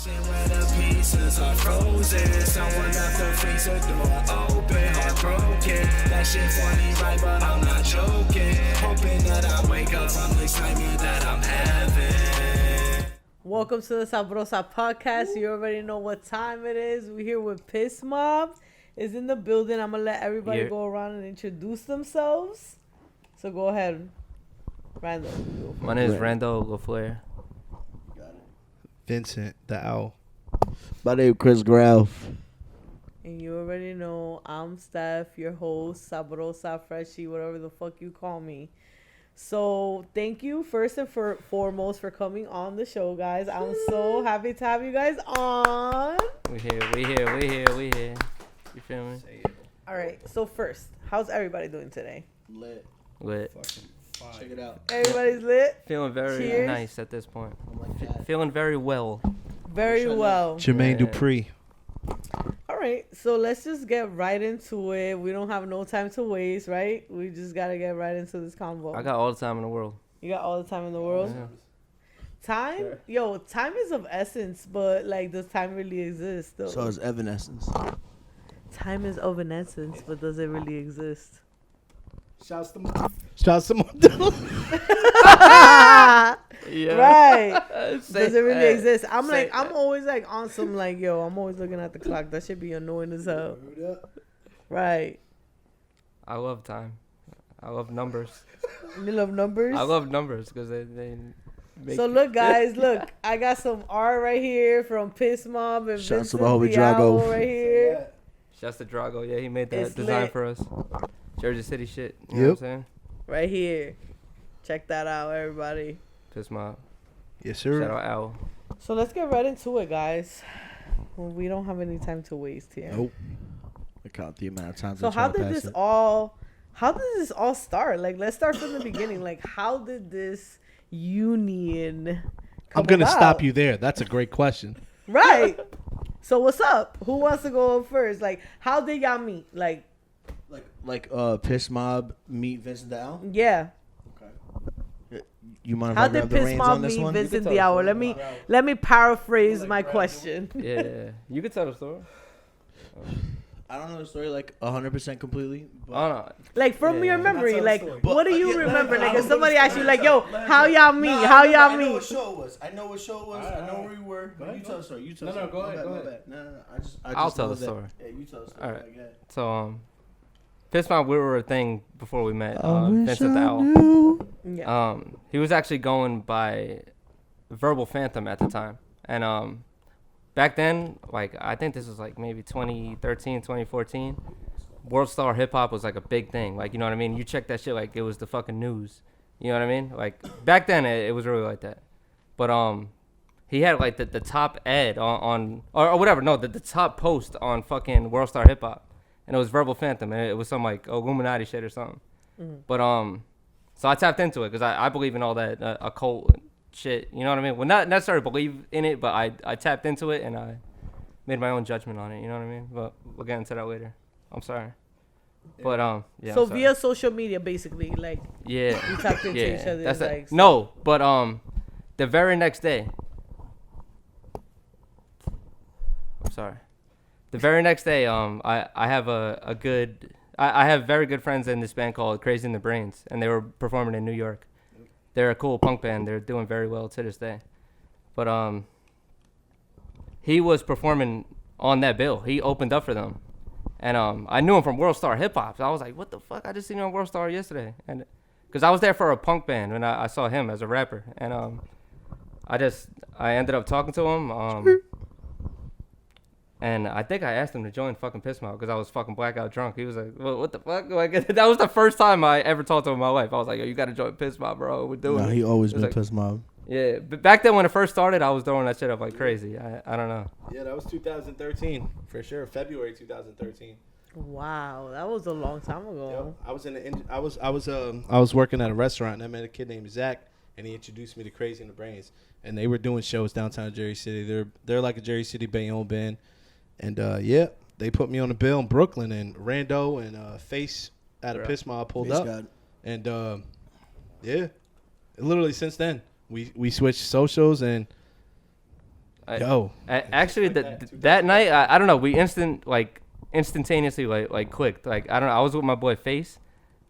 Where the pieces are frozen, someone left the freezer door open, heartbroken. That shit funny, right? But I'm not joking. Hoping that I wake up from the excitement that I'm having. Welcome to the Sabrosa Podcast. You already know what time it is. We're here with Mobb is in the building. I'm gonna let everybody go around and introduce themselves. So go ahead, Randall. My name is Randall LaFleur. Vincent The Owl. My name is Chris Graff. And you already know I'm Steph, your host, Sabrosa Freshie, whatever the fuck you call me. So thank you first and foremost for coming on the show, guys. I'm so happy to have you guys on. We here. You feel me? All right. So first, how's everybody doing today? Lit. Check it out. Everybody's lit. Feeling very Cheers. nice at this point. Like Feeling very well. Very well. Jermaine Yeah. Dupri. All right, so let's just get right into it. We don't have no time to waste, right? We just gotta get right into this convo. I got all the time in the world. You got all the time in the world. Yeah. Time, time is of essence, but like, does time really exist? Though? So is Evanescence. Time is of an essence, but does it really exist? Shouts to Mobb. Yeah. Right. Does Say- it really hey, exist? I'm say- I'm always like on some like, I'm always looking at the clock. That should be annoying as hell. Right. I love time. I love numbers. You love numbers? I love numbers because they make So look, guys, look. I got some art right here from Mobb and Shouts to Vincent my homie The Owl Drago. right here. Shouts to Drago. Yeah, he made that It's design lit. for us. Jersey City shit. You know what I'm saying? Right here. Check that out, everybody. Piss Mobb. Yes, Shout sir. out Owl. So let's get right into it, guys. Well, we don't have any time to waste here. Nope. I count the amount of times. So I try how to did pass this it. all start? Like, let's start from the beginning. Like, how did this union come I'm gonna about? stop you there. That's a great question. Right. So what's up? Who wants to go first? Like, how did y'all meet? Like, Piss Mobb meet Vincent The Owl? yeah. You mind if How I did grab the Piss reins on Mobb this meet one? Vincent tell The the Owl? story. Let me paraphrase my question. Yeah. You could tell the story. I don't know the story like 100% completely. But Oh, no. Like, from Yeah. your memory, Not like, tell the story. what do But, you yeah, remember? let Like, me- if somebody asked you, like, yo, let me- how y'all meet? No, How I y'all know meet? what show it was. I know what show it was. I know where you were. Go ahead, You go tell the story. You tell No, the no, story. go ahead, My go bad, ahead. my bad. No. I just I'll tell know the that- story. Yeah, you tell the story. All right. Like, yeah. So, Piss Mobb, we were a thing before we met. Vincent The Owl. Yeah. He was actually going by Verbal Phantom at the time. And back then, like, I think this was like maybe 2013, 2014. World Star Hip Hop was like a big thing. Like, you know what I mean? You check that shit like it was the fucking news. You know what I mean? Like, back then, it was really like that. But he had like the top ad on or whatever. No, the top post on fucking World Star Hip Hop. And it was Verbal Phantom. And it was some like Illuminati shit or something. Mm-hmm. But so I tapped into it because I believe in all that occult shit. You know what I mean? Well, not necessarily believe in it, but I tapped into it and I made my own judgment on it. You know what I mean? But we'll get into that later. I'm sorry. But yeah. So I'm sorry. via social media, basically, like, Yeah. you tapped into Yeah. each other. That's Like, no, but the very next day. I'm sorry. The very next day, I have I have very good friends in this band called Crazy in the Brains, and they were performing in New York. They're a cool punk band. They're doing very well to this day. But he was performing on that bill. He opened up for them. And I knew him from World Star Hip Hop. So I was like, what the fuck? I just seen him on World Star yesterday. And because I was there for a punk band when I saw him as a rapper. And I ended up talking to him. And I think I asked him to join fucking Piss Mobb because I was fucking blackout drunk. He was like, well, what the fuck? Like, that was the first time I ever talked to him in my life. I was like, yo, you got to join Piss Mobb, bro. We're doing No, it. he always It was been like- Piss Mobb. Yeah, but back then when it first started, I was throwing that shit up like crazy. I don't know. Yeah, that was 2013 for sure. February 2013. wow, that was a long time ago. Yep. I was in the I was working at a restaurant and I met a kid named Zach and he introduced me to Crazy in the Brains and they were doing shows downtown Jersey City. They're like a Jersey City Bayonne band, and yeah, they put me on the bill in Brooklyn and Rando and Face out of Piss Mobb pulled Face up, God. and yeah, literally since then we switched socials and Actually, that night, I don't know. We instantaneously like clicked. Like I don't know. I was with my boy Face,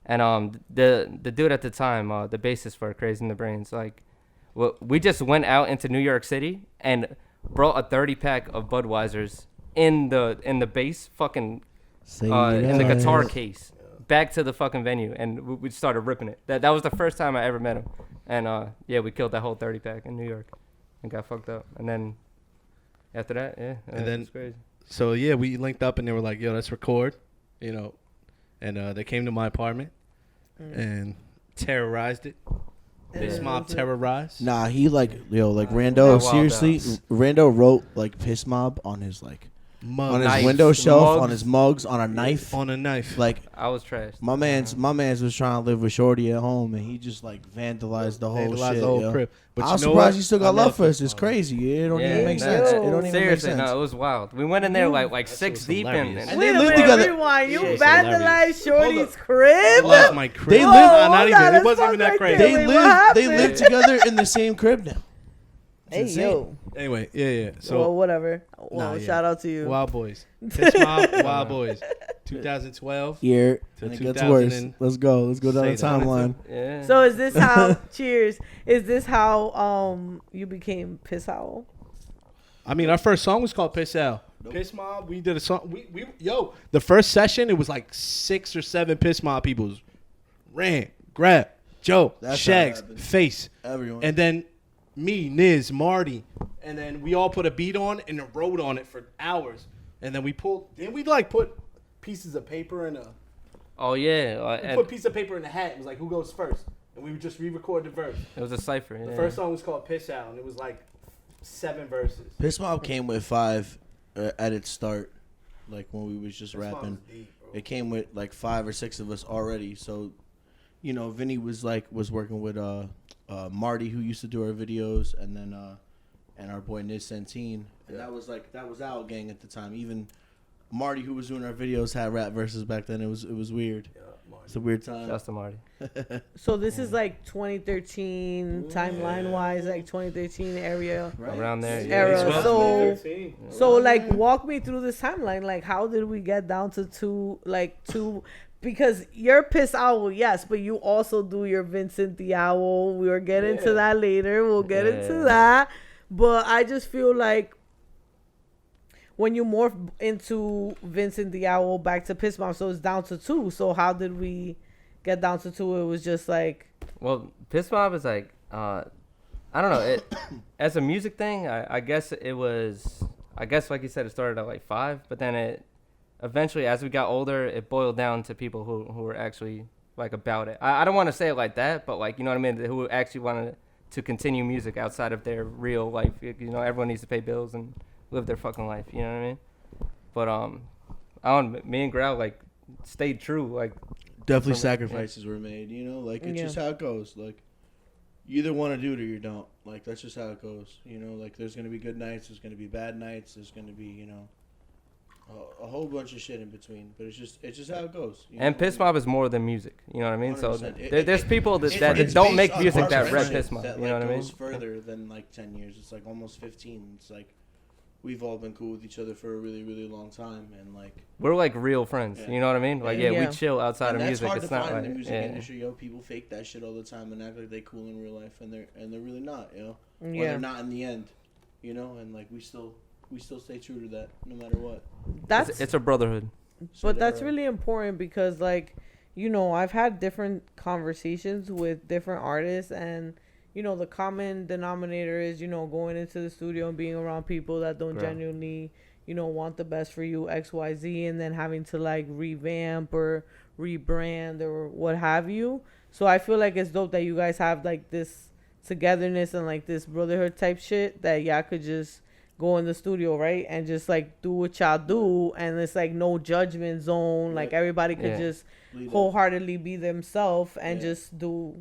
and the dude at the time, the bassist for Crazy in the Brains. Like, we just went out into New York City and brought a 30-pack of Budweisers in the bass fucking in the guitar case back to the fucking venue, and we started ripping it. That was the first time I ever met him, and yeah, we killed that whole 30-pack in New York and got fucked up, and then. After that, yeah. And then, it's crazy. So, yeah, we linked up and they were like, yo, let's record, you know. And they came to my apartment and terrorized it. This Mobb terrorized. Nah, he Rando, seriously, Rando wrote like Piss Mobb on his on his window shelf, on his mugs, on a knife. On a knife. Like I was trashed. My man's was trying to live with Shorty at home, and he just vandalized the whole shit. The whole crib. But I'm surprised you still got love for us. It's crazy. It don't even make sense. It don't even make Seriously, sense. no, it was wild. We went in there like 6 deep and they lived together. Rewind. You vandalized Shorty's crib? It was my crib. They lived. It wasn't even that crazy. They lived together in the same crib now. Hey, yo. Anyway, yeah. So well, whatever. Well, shout out to you. Wild Boys. Piss Mobb, Wild Boys. 2012. Yeah. To And it gets worse. Let's go down the timeline. Yeah. So is this how? Cheers. Is this how you became Piss Owl? I mean, our first song was called Piss Owl. Piss Mobb. We did a song. The first session, it was like 6 or 7 Piss Mobb people. Rand, Grab, Joe, Shags, Face, everyone, and then me, Niz, Marty, and then we all put a beat on and wrote on it for hours, and then we pulled. Then we put pieces of paper in a. Oh yeah. We put a piece of paper in a hat. It was like, who goes first? And we would just re-record the verse. It was a cipher. Yeah. The first song was called Piss Out, and it was like 7 verses. Piss Mobb came with 5 at its start, like when we was just rapping. Deep, it came with like 5 or 6 of us already. So, you know, Vinny was working with Marty, who used to do our videos, and then and our boy Niz Centine, and that was our gang at the time. Even Marty, who was doing our videos, had rap verses back then. It was weird. Yeah, it's a weird time. Shouts to Marty. So this is like 2013 timeline wise, like 2013 area. Right. Around there. Era. Yeah. So like walk me through this timeline. Like how did we get down to two? Because you're Piss Owl, yes, but you also do your Vincent the Owl. We will get into that later. We'll get into that. But I just feel like when you morph into Vincent the Owl back to Piss Mobb, so it's down to 2. So how did we get down to 2? It was just like... Well, Piss Mobb is like, I don't know. It as a music thing, I guess it was... I guess, like you said, it started at like 5, but then it... Eventually, as we got older, it boiled down to people who were actually like about it. I don't want to say it like that, but like, you know what I mean? Who actually wanted to continue music outside of their real life. You know, everyone needs to pay bills and live their fucking life. You know what I mean? But me and Grau like stayed true. Like definitely sacrifices were made. You know, like it's just how it goes. Like you either want to do it or you don't. Like that's just how it goes. You know, like there's gonna be good nights, there's gonna be bad nights, there's gonna be a whole bunch of shit in between, but it's just how it goes. And Piss Mobb is more than music, you know what I mean? 100%. So there's people that don't make music that rap Piss Mobb, you know what I mean? Goes further than like 10 years. It's like almost 15. It's like we've all been cool with each other for a really, really long time, and like we're like real friends, you know what I mean? Like we chill outside of music. That's hard it's to not find like in the music industry, yo. People fake that shit all the time and act like they cool in real life, and they're really not, you know. Or they're not in the end, you know. And like we still stay true to that no matter what. It's a brotherhood. But that's really important because, like, you know, I've had different conversations with different artists, and, you know, the common denominator is, you know, going into the studio and being around people that don't genuinely, you know, want the best for you, X, Y, Z, and then having to, like, revamp or rebrand or what have you. So I feel like it's dope that you guys have, like, this togetherness and, like, this brotherhood type shit that y'all could just go in the studio, right, and just like do what y'all do, and it's like no judgment zone. Like everybody could just wholeheartedly be themselves and just do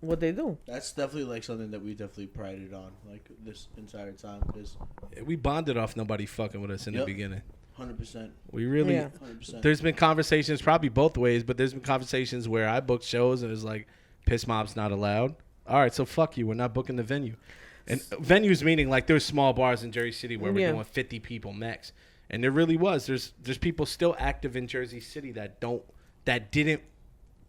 what they do. That's definitely like something that we definitely prided on, like this entire time, because we bonded off nobody fucking with us in the beginning. 100%. We really. 100%. There's been conversations, probably both ways, but there's been conversations where I booked shows and it's like, Piss Mobb's not allowed. All right, so fuck you. We're not booking the venue. And venues meaning like there's small bars in Jersey City where we're doing 50 people max. And there really was. There's people still active in Jersey City that didn't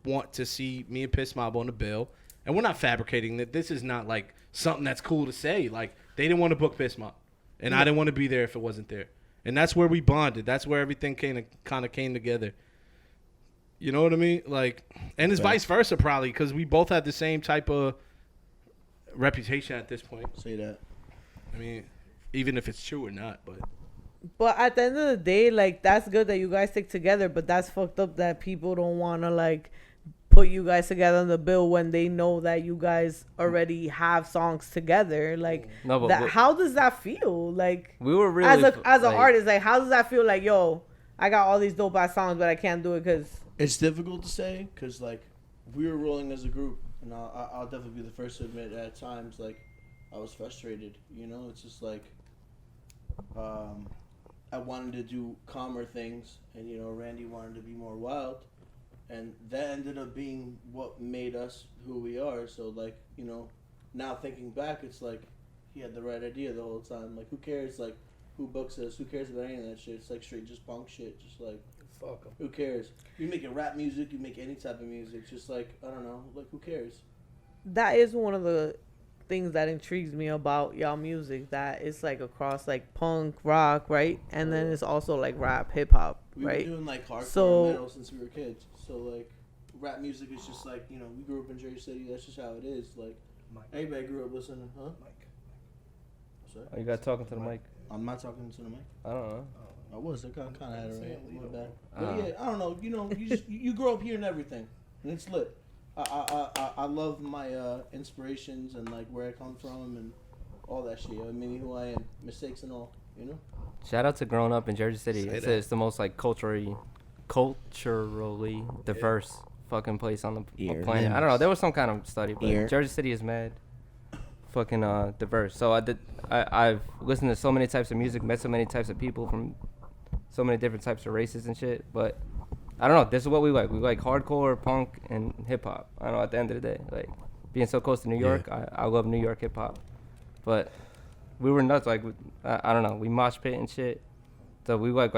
want to see me and Piss Mobb on the bill. And we're not fabricating that. This is not like something that's cool to say. Like they didn't want to book Piss Mobb. And I didn't want to be there if it wasn't there. And that's where we bonded. That's where everything kind of came together. You know what I mean? Like, and it's vice versa probably because we both had the same type of reputation at this point. Say that. I mean, even if it's true or not, But at the end of the day, like, that's good that you guys stick together, but that's fucked up that people don't want to, like, put you guys together on the bill when they know that you guys already have songs together. Like, No, but that, how does that feel? Like, we were really as an artist, like, how does that feel? Like, yo, I got all these dope ass songs, but I can't do it because It's difficult to say because, like, we were rolling as a group, and I'll definitely be the first to admit at times, like, I was frustrated. You know, it's just like, I wanted to do calmer things, and, you know, Randy wanted to be more wild, and that ended up being what made us who we are. So, like, you know, now thinking back, it's like he had the right idea the whole time. Like, who cares, like, who books us? Who cares about any of that shit? It's like straight just punk shit. Just like, fuck them. who cares? You making rap music, you make any type of music. Just like, I don't know, like, who cares? that is one of the things that intrigues me about y'all music, that it's like across like punk, rock, right? And then it's also like rap, hip hop, We right? were doing like hardcore So- metal since we were kids. So like, rap music is just like, you know, we grew up in Jersey City. That's just how it is. Like, everybody grew up listening, huh? Sorry? Oh, you got talking to the mic. I'm not talking to the mic. I don't know. I was. I kind of had it right. My bad. Uh. But yeah, I don't know. You know, you just you grow up hearing everything, and it's lit. I love my inspirations and like where I come from and all that shit. I mean, who I am, mistakes and all. You know. Shout out to growing up in Jersey City. Say It's, that. it's the most like culturally diverse fucking place on the planet. I don't know. There was some kind of study, but Jersey City is mad fucking diverse. So I've listened to so many types of music, met so many types of people from so many different types of races and shit. But I don't know. This is what we like. We like hardcore, punk, and hip hop. I don't know. At the end of the day, like being so close to New York, I love New York hip hop. But we were nuts. Like I don't know. We mosh pit and shit. So we like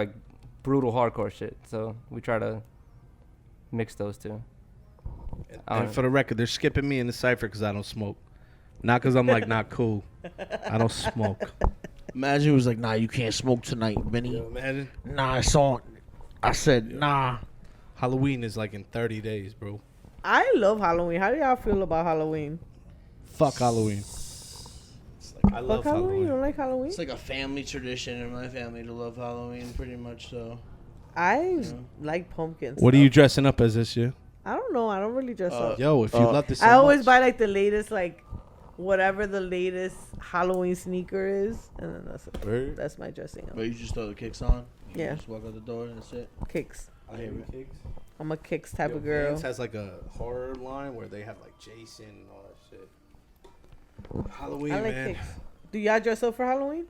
brutal hardcore shit. So we try to mix those two. And for the record, they're skipping me in the cypher because I don't smoke. Not because I'm like not cool. I don't smoke. Imagine it was like, nah, you can't smoke tonight, Benny. Yo, imagine. Nah, I said, nah. Halloween is like in 30 days, bro. I love Halloween. How do y'all feel about Halloween? Fuck Halloween. It's like, I love Fuck Halloween? You Halloween. don't like Halloween? It's like a family tradition in my family to love Halloween, pretty much. So I like pumpkins. What are you dressing up as this year? I don't know. I don't really dress up. Yo, if you love this so I always much. buy like the latest, like whatever the latest Halloween sneaker is, and then that's it. Word. That's my dressing up. but you just throw the kicks on. You Yeah. Just walk out the door and that's it. Kicks. I hear it. I'm a kicks type Yo, of girl. Vans has like a horror line where they have like Jason and all that shit. Halloween, I like man. kicks. Do y'all dress up for Halloween?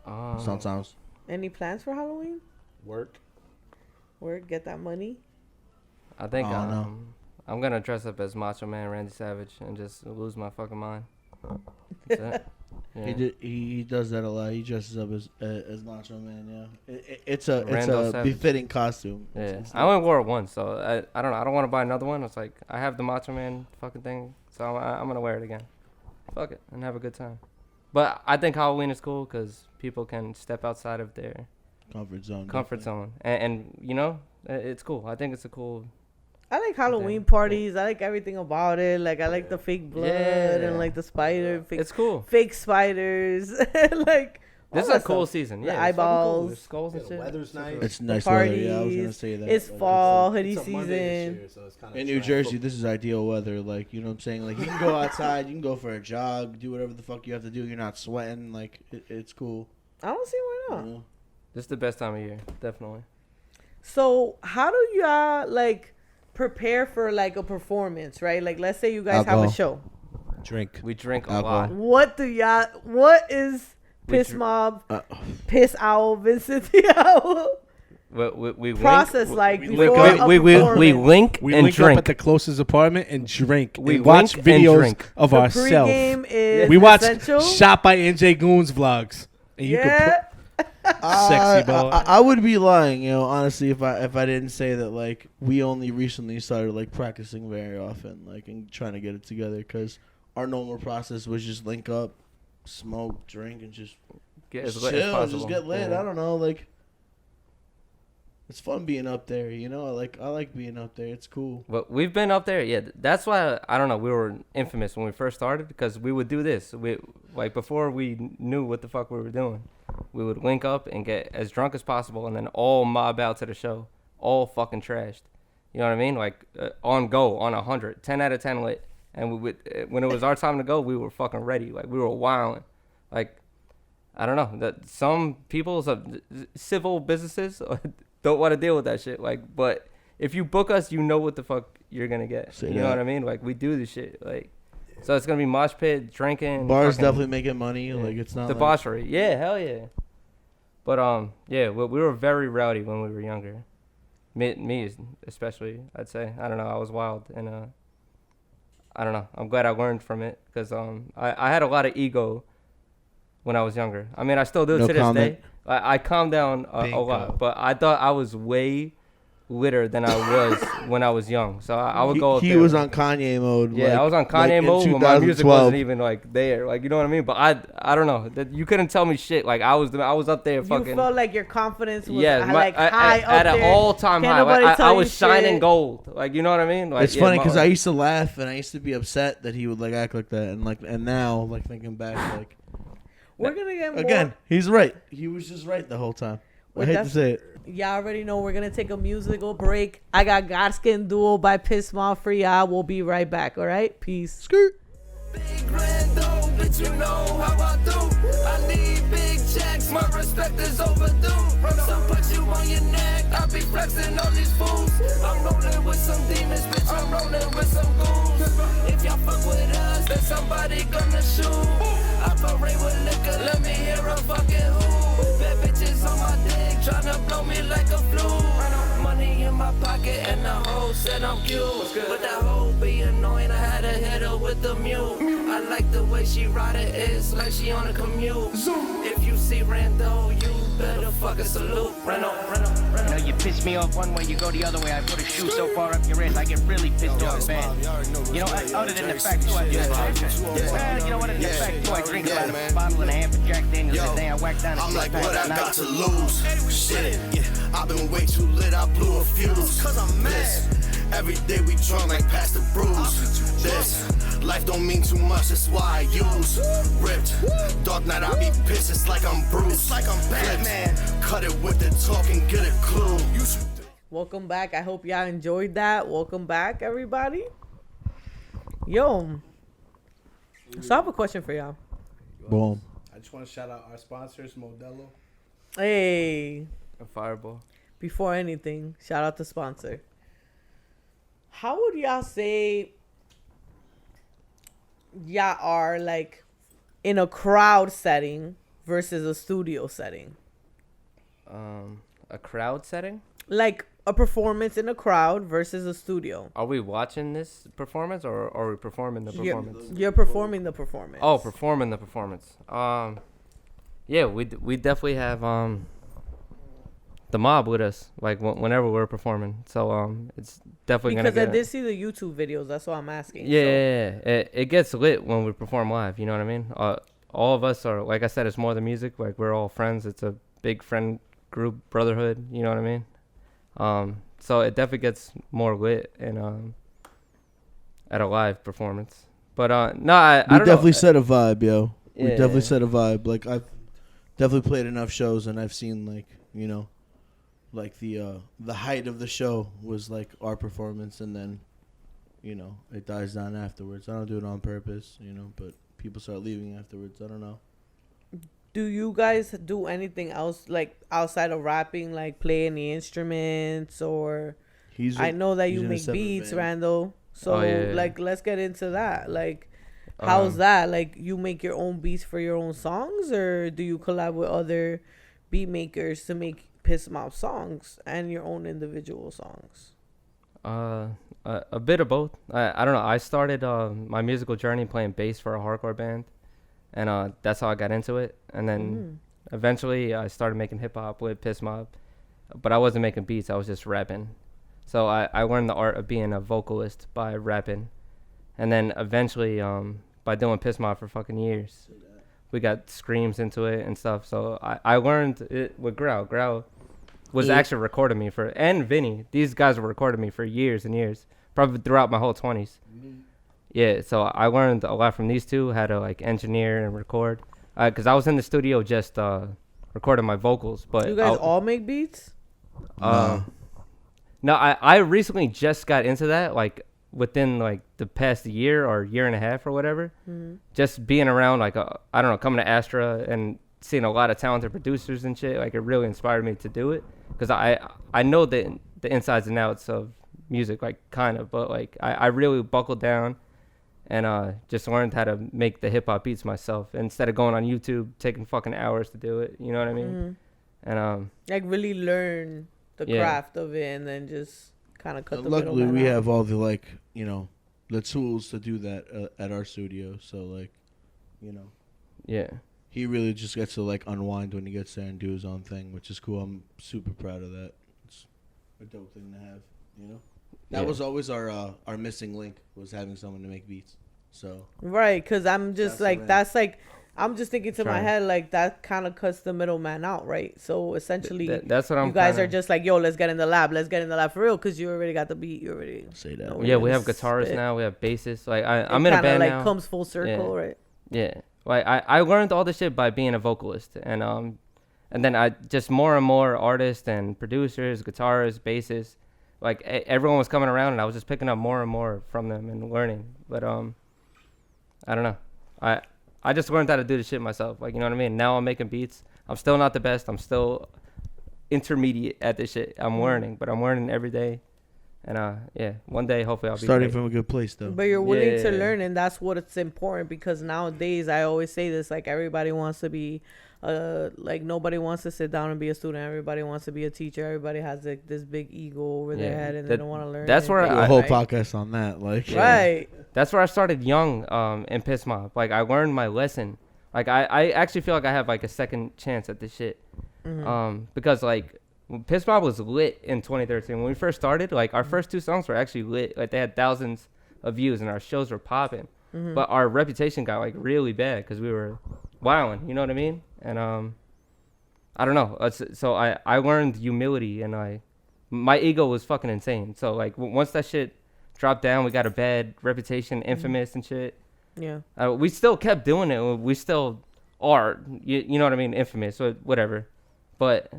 Sometimes. Any plans for Halloween? Work. Work, get that money. I think I don't know. I'm gonna dress up as Macho Man Randy Savage and just lose my fucking mind. That's it. Yeah. He does that a lot. He dresses up as Macho Man. Yeah, it's a Randall Savage. befitting costume. Yeah, It's I only wore it once, so I don't know. I don't want to buy another one. It's like I have the Macho Man fucking thing, so I'm gonna wear it again. Fuck it and have a good time. But I think Halloween is cool because people can step outside of their comfort zone. comfort zone, and you know it's cool. I think it's a cool. I like Halloween Yeah. parties. I like everything about it. Like I like the fake blood and like the spider, It's cool. fake spiders, like all This is that a cool stuff. season. The Yeah, it's fucking cool. eyeballs. There's skulls and Yeah, shit. the weather's nice. It's The nice weather. Yeah, I was gonna parties. say that. It's But fall, hoodie It's a Monday this season. year, so it's kinda in New trash. Jersey, this is ideal weather. Like, you know what I'm saying? Like, you can go outside, you can go for a jog, do whatever the fuck you have to do. You're not sweating. Like, it's cool. I don't see why You not. know? This is the best time of year, definitely. So how do y'all like prepare for like a performance, right? Like let's say you guys have Alcohol. a show. Drink. We drink a Alcohol. lot. What is We Piss dr- Mobb, Uh, Piss Owl, Vincent The Owl? We process link, like we before link a we performance? link We and link drink. up at the closest apartment and drink. We and watch link and videos drink. of The ourselves. pregame is We watch essential. Shot by NJ Goons vlogs. And you can Yeah. Sexy ball. I would be lying, honestly, if I didn't say that like we only recently started like practicing very often, like and trying to get it together, because our normal process was just link up, smoke, drink, and just Get as chill, lit as possible. just get lit. Yeah. I don't know, like it's fun being up there, I like being up there. It's cool. But we've been up there. Yeah, that's why I don't know. We were infamous when we first started because we would do this. We like before we knew what the fuck we were doing. We would link up and get as drunk as possible, and then all mob out to the show, all fucking trashed. You know what I mean? Like on go on 100, 10 out of 10 lit. And we would when it was our time to go, we were fucking ready. Like we were wilding. Like I don't know that some people, some civil businesses don't want to deal with that shit. Like, but if you book us, you know what the fuck you're gonna get. Say You know that. what I mean? Like we do this shit. Like, so it's gonna be mosh pit, drinking. Bars fucking definitely making money. yeah. Like it's not debauchery. Yeah, hell yeah. But yeah, we were very rowdy when we were younger. Me especially, I'd say. I don't know. I was wild, and I don't know. I'm glad I learned from it because I had a lot of ego when I was younger. I mean, I still do No to this comment. day. I calmed down a Bingo. lot, but I thought I was way litter than I was when I was young. So I would go up He there. was on Kanye mode. Yeah, like- I was on like Kanye in mode, but my music 2012. wasn't even like there. Like, you know what I mean? But I don't know. That you couldn't tell me shit. Like I was up there You fucking. felt like your confidence was Yeah, high up at an there. all-time Can't high. Like, nobody tell I you was shining shit. gold. Like, you know what I mean? Like, It's yeah, funny my- because I used to laugh and I used to be upset that he would like act like that, and now like thinking back, like We're gonna get more. again, he's right. He was just right the whole time. I Well, hate to that's- say it. Y'all already know we're gonna take a musical break. I got Godskin Duo by Piss Mob for y'all. We'll be right back. All right, peace. Skirt. Big grand though, bitch, you know how I do. I need big checks, my respect is overdue. So put you on your neck, I be flexing on these fools. I'm rolling with some demons, bitch, I'm rolling with some goons. If y'all fuck with us, then somebody gonna shoot. Operate with liquor, let me hear a fucking who. Bad bitches on my dick, tryna blow me like a flute. Money in my pocket and the hoe said I'm cute. But that hoe be annoying, I had to hit her with the mule. I like the way she ride it, it's like she on a commute. If you see Rando, you better fucking salute. Rando. You know, you piss me off one way, you go the other way. I put a shoe so far up your ass, I get really pissed off bad. You know, other than the fact too, I just, well, you know what, other than the fact too, I drink about a bottle and a half of Jack Daniels a day. I whack down a I'm like, six-pack what I a got night. to lose? Shit, yeah, I've been way too lit, I blew a fuse. Cause I'm mad. Every day we drunk like past the bruise. This life don't mean too much, that's why I use. Ripped, dark night I be pissed, it's like I'm Bruce. It's like I'm Batman. Cut it with the talk and get a clue. Welcome back. I hope y'all enjoyed that. Welcome back, everybody. Yo, so I have a question for y'all. Boom. I just want to shout out our sponsors, Modelo. Hey, A fireball. before anything, shout out to sponsor. How would y'all say y'all are like in a crowd setting versus a studio setting? A crowd setting? Like a performance in a crowd versus a studio. Are we watching this performance or are we performing the performance? You're performing the performance. Oh, performing the performance. Yeah, we definitely have the mob with us, like whenever we're performing. So it's definitely because I gonna get. did see the YouTube videos. That's what I'm asking. Yeah, So- yeah. It gets lit when we perform live. You know what I mean? All of us are, like I said, it's more than music. Like we're all friends. It's a big friend group, brotherhood. You know what I mean? So it definitely gets more lit and at a live performance. But no, I We don't definitely know. set a vibe, yo. We Yeah. definitely set a vibe. Like I've definitely played enough shows, and I've seen like like the height of the show was like our performance, and then it dies down afterwards. I don't do it on purpose, but people start leaving afterwards. I don't know. Do you guys do anything else like outside of rapping, like play any instruments or? I know that you in a make separate beats, band. Randall. So Oh, yeah. like, let's get into that. Like, how's that? Like, you make your own beats for your own songs, or do you collab with other beat makers to make Piss Mob songs and your own individual songs? A bit of both. I don't know. I started my musical journey playing bass for a hardcore band, and that's how I got into it. And then eventually I started making hip hop with Piss Mob, but I wasn't making beats. I was just rapping. So I learned the art of being a vocalist by rapping, and then eventually by doing Piss Mob for fucking years, we got screams into it and stuff. So I learned it with Growl. Growl was actually recording me and Vinny. These guys were recording me for years and years, probably throughout my whole 20s. Yeah, so I learned a lot from these two, how to like engineer and record. Because I was in the studio just recording my vocals. But you guys all make beats? No, I recently just got into that, like within like the past year or year and a half or whatever. Just being around like I don't know, coming to Astra and seeing a lot of talented producers and shit, like it really inspired me to do it. Because I know the insides and outs of music, like kind of, but like I really buckled down and just learned how to make the hip hop beats myself instead of going on YouTube taking fucking hours to do it. You know what I mean? And like really learn the craft of it and then just kind of cut the luckily middleman we out. have all the like, you know, the tools to do that at our studio. So like, you know, yeah, he really just gets to like unwind when he gets there and do his own thing, which is cool. I'm super proud of that. It's a dope thing to have, you know. That was always our missing link, was having someone to make beats. So right, because I'm just I'm just thinking to my Trying. head like that kind of cuts the middleman out, right? So essentially, that's what I'm. You guys kinda, are just like, yo, let's get in the lab for real, because you already got the beat, you already say that. Yeah, we have guitarists now. We have bassists. Like I'm in a band like now. comes full circle, right? Yeah, like I learned all this shit by being a vocalist, and then I just more and more artists and producers, guitarists, bassists, like everyone was coming around, and I was just picking up more and more from them and learning. But I don't know, I just learned how to do the shit myself. Like, you know what I mean? Now I'm making beats. I'm still not the best. I'm still intermediate at this shit. I'm learning, but I'm learning every day. And yeah, one day hopefully I'll be starting great. from a good place though. But you're willing to Yeah. learn, and that's what it's important, because nowadays I always say this, like everybody wants to be like nobody wants to sit down and be a student. Everybody wants to be a teacher. Everybody has like this big ego over their head, and they don't want to learn. That's where anything, a whole right? podcast on that, like Right. That's where I started young in Piss Mob. Like, I learned my lesson. Like, I actually feel like I have, like, a second chance at this shit. Because, like, Piss Mob was lit in 2013. When we first started, like, our first two songs were actually lit. Like, they had thousands of views, and our shows were popping. But our reputation got, like, really bad because we were wilding. You know what I mean? And I don't know. So I learned humility, and my ego was fucking insane. So, like, once that shit dropped down, we got a bad reputation, infamous and shit. Yeah. We still kept doing it. We still are, you know what I mean, infamous, so whatever. But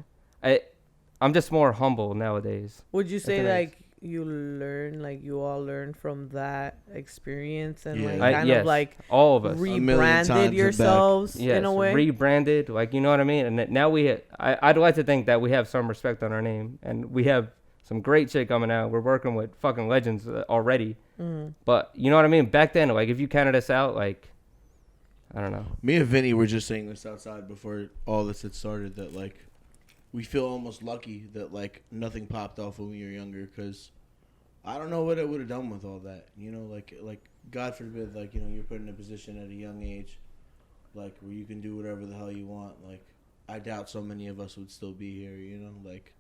I'm just more humble nowadays. Would you say think like you all learn from that experience and Yeah. like kind yes, of like all of us. million times rebranded and yourselves Yes, in a way? rebranded, like, you know what I mean. And now I'd like to think that we have some respect on our name, and we have some great shit coming out. We're working with fucking legends already. But you know what I mean? Back then, like, if you counted us out, like, I don't know. Me and Vinny were just saying this outside before all this had started, that like we feel almost lucky that like nothing popped off when we were younger, because I don't know what I would have done with all that. You know, like God forbid, like, you know, you're put in a position at a young age, like, where you can do whatever the hell you want. Like, I doubt so many of us would still be here. You know, like,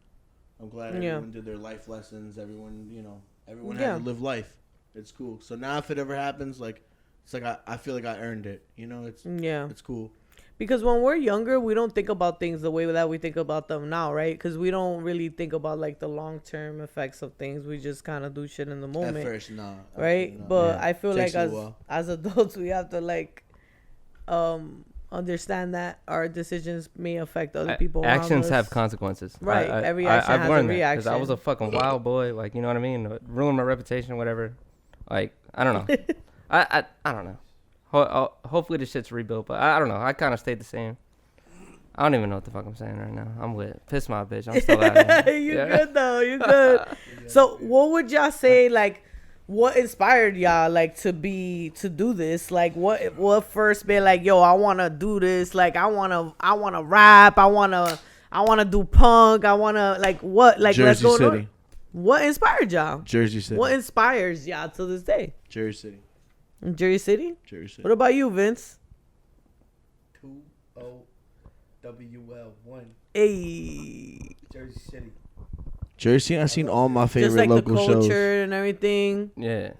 I'm glad everyone did their life lessons. Everyone, you know, everyone had to live life. It's cool. So now if it ever happens, like, it's like I feel like I earned it. You know, it's cool. Because when we're younger, we don't think about things the way that we think about them now, right? Because we don't really think about like the long-term effects of things. We just kind of do shit in the moment. At first, nah. Right? Not. But I feel Takes like you a while. as adults, we have to like understand that our decisions may affect other people around Actions us. have consequences. Right. Every action I've has learned a that, 'cause reaction. I was a fucking wild boy. Like, you know what I mean? Ruined my reputation or whatever. Like, I don't know. I don't know. Hopefully this shit's rebuilt, but I don't know. I kind of stayed the same. I don't even know what the fuck I'm saying right now. I'm lit. Piss my bitch. I'm still out here. You good though. You good. So what would y'all say, like, what inspired y'all like to do this? Like, what first been like, yo, I want to do this. Like, I want to rap. I want I want to do punk. I want to like what? Like let's Jersey go. City. What inspired y'all? Jersey City. What inspires y'all to this day? Jersey City. Jersey City. Jersey City. What about you, Vince? 2OWL1. Hey. Jersey City. Jersey. I seen all my favorite Just like the local culture shows. and everything. Yeah.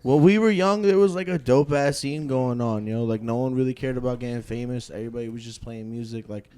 When we were young, there was like a dope ass scene going on. You know, like no one really cared about getting famous. Everybody was just playing music, like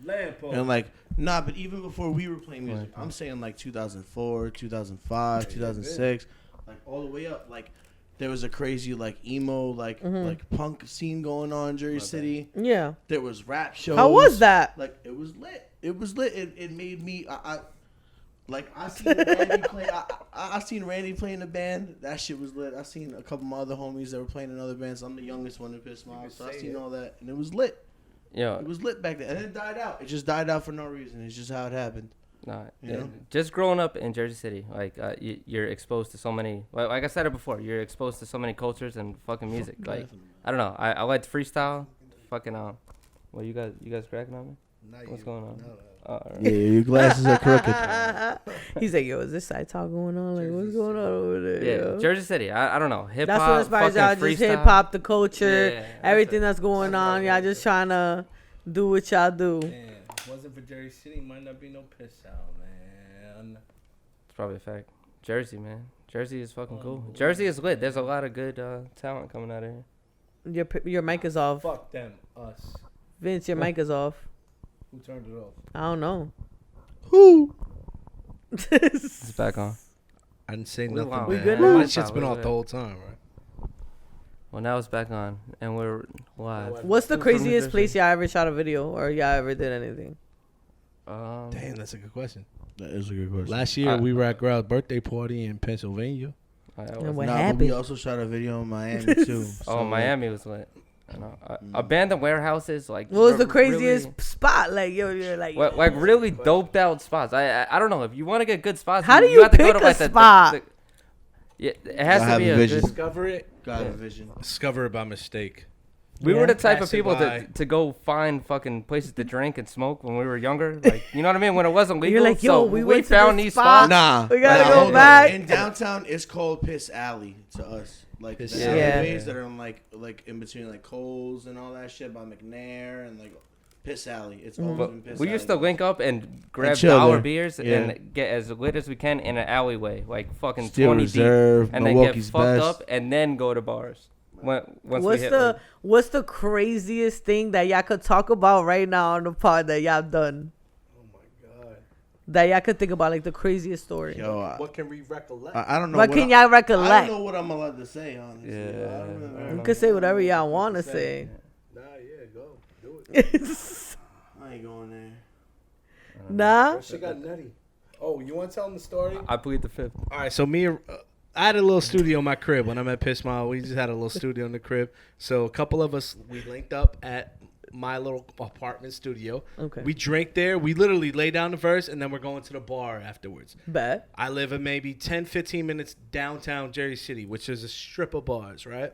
and like nah. But even before we were playing music, I'm saying like 2004, 2005, 2006, like all the way up. Like there was a crazy like emo, like punk scene going on in Jersey City. Yeah. There was rap shows. How was that? Like it was lit. It was lit. It made me. I seen Randy play. I seen Randy play in the band. That shit was lit. I seen a couple of my other homies that were playing in other bands. I'm the youngest one in Piss Mob, so I seen all that, and it was lit. Yeah. It was lit back then, and it died out. It just died out for no reason. It's just how it happened. Nah, You know? just growing up in Jersey City, like you're exposed to so many. Like I said it before, you're exposed to so many cultures and fucking music. Like I don't know, I like freestyle. Fucking well, you guys cracking on me? What's going on? Yeah, your glasses are crooked. He's like, yo, is this side talk going on? Like, what's going on over there? Yeah, yo? Jersey City. I don't know, hip hop. That's what inspires y'all. Just hip hop, the culture, Yeah, everything that's going on. Y'all just trying to do what y'all do. Damn, wasn't for Jersey City, might not be no piss out, man. It's probably a fact. Jersey, man. Jersey is fucking cool. Jersey is lit. There's a lot of good talent coming out of here. Your mic is off. Fuck them, us. Vince, your mic is off. Who turned it off? I don't know. Who? It's back on. I didn't say We nothing. live. We man. good My now? shit's been We off good. the whole time, right? Well, now it's back on, and we're live. What's the Who's from New craziest Jersey? place y'all ever shot a video or y'all ever did anything? Damn, that's a good question. That is a good question. Last year, we were at Growl's birthday party in Pennsylvania. And what Nah, but happened? we also shot a video in Miami too. Oh, Miami was lit. I know. Abandoned warehouses, like. What was the really- craziest spot? Like, yo, you're like, like really doped out spots. I don't know, if you want to get good spots. How do you have to go pick to a like spot? yeah, it has I to have be a a vision. good. Discover it. Got a vision. Discover it by mistake. We were the type of Passing people by. to go find fucking places to drink and smoke when we were younger. Like, you know what I mean? When it wasn't legal. You're like, yo, so we we went to found this these spot. spots. Nah, We gotta nah, go hold on. back. In downtown, it's called Piss Alley to us. Like Piss the Alley. alleyways that are in like in between like Coles and all that shit by McNair and like Piss Alley. It's always But been Piss we Alley. used to link up and grab chill dollar there. beers Yeah. and get as lit as we can in an alleyway, like fucking Steel 20 Reserve, deep, and then Milwaukee's get fucked best. up and then go to bars. Once we what's hit, the like, what's the craziest thing that y'all could talk about right now on the pod that y'all done? Oh my god. That y'all could think about, like the craziest story. Yo, What can we recollect? I don't know. What can y'all I don't recollect? know what I'm allowed to say, honestly. Yeah, I don't I don't remember. You could say whatever y'all want to say. Nah, yeah, go. Do it. I ain't going there. Nah. That shit got nutty. Oh, you want to tell them the story? I plead the fifth. All right, so I had a little studio in my crib when I'm at Piss Mile. We just had a little studio in the crib. So a couple of us, we linked up at my little apartment studio. Okay. We drank there. We literally lay down the verse, and then we're going to the bar afterwards. Bet. I live in maybe 10, 15 minutes downtown Jersey City, which is a strip of bars, right?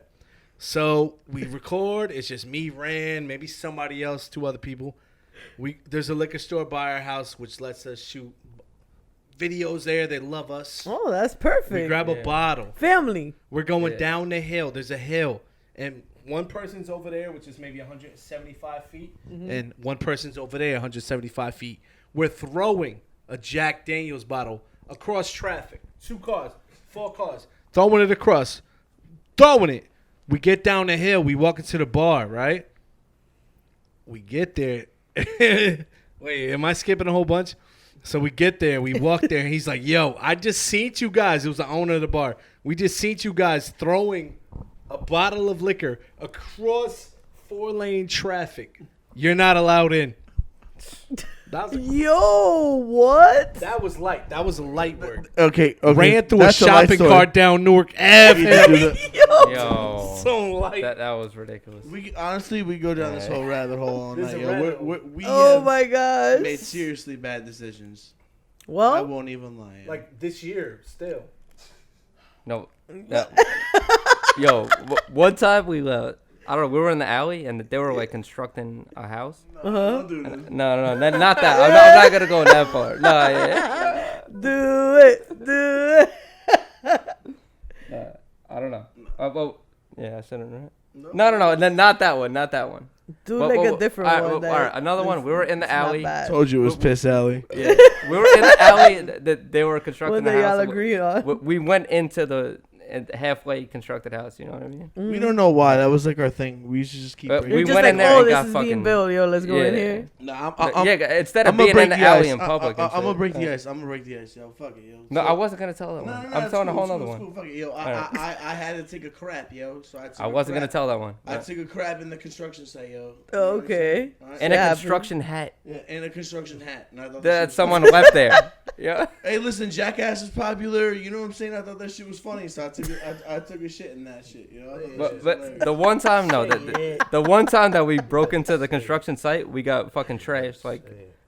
So we record. It's just me, Rand, maybe somebody else, 2 other people. There's a liquor store by our house, which lets us shoot videos there. They love us. Oh, that's perfect. We grab a bottle. Family. We're going down the hill. There's a hill. And one person's over there, which is maybe 175 feet. And one person's over there, 175 feet. We're throwing a Jack Daniels bottle across traffic. 2 cars, 4 cars. Throwing it across. Throwing it. We get down the hill. We walk into the bar, right? We get there. Wait, am I skipping a whole bunch? So we get there, we walk there, and he's like, yo, I just seen you guys. It was the owner of the bar. We just seen you guys throwing a bottle of liquor across 4-lane traffic. You're not allowed in. Yo, what? That was light. That was a light work. Okay. Ran through That's a light shopping story. cart down Newark Ave. Yo, So light. that was ridiculous. We honestly we go down this whole rabbit hole all There's night. a Yo. rabbit We Oh have my gosh. made seriously bad decisions. I Well, won't even lie. Like this year, still. No. Yo, one time we I don't know. We were in the alley and they were like constructing a house. Uh-huh. No, not that. I'm not gonna go in that part. No, yeah. Do it. I don't know. Well, yeah, I said it right. No. Not that one. Not that one. Do Well, like well, a different all right, one. well, all right, another one. We were in the It's not alley. bad. Told you it was Piss Alley. Yeah, we were in the alley that they were constructing One the that y'all house. agree on. We went into the halfway constructed house. You know what I mean? We don't know why. That was like our thing. We used to just keep But bringing we You're just went like, in there oh, and this got is fucking being built. Yo, let's go in Yeah. here. Nah, Yeah, instead of I'ma being break in the the alley ice. in public. and I'm gonna shit. break the ice. I'm gonna break the ice. Yo, fuck it, yo. No, So- I wasn't gonna tell that one. I'm it's telling a cool, whole it's nother cool, one. it's cool, fuck it, yo. Alright. I had to take a crap, yo. So I took I wasn't gonna tell that one. I took a crap in the construction site, yo. You know Oh, what I'm okay. saying? Alright? And a Yeah, construction hat Yeah, and a construction hat. And I thought that shit was someone left there. Yeah. Hey, listen, Jackass is popular. You know what I'm saying? I thought that shit was funny, so I took a shit in that shit. You know? I thought that shit was But hilarious. the one time, no, the one time that we broke into the construction site, we got fucking trashed. Like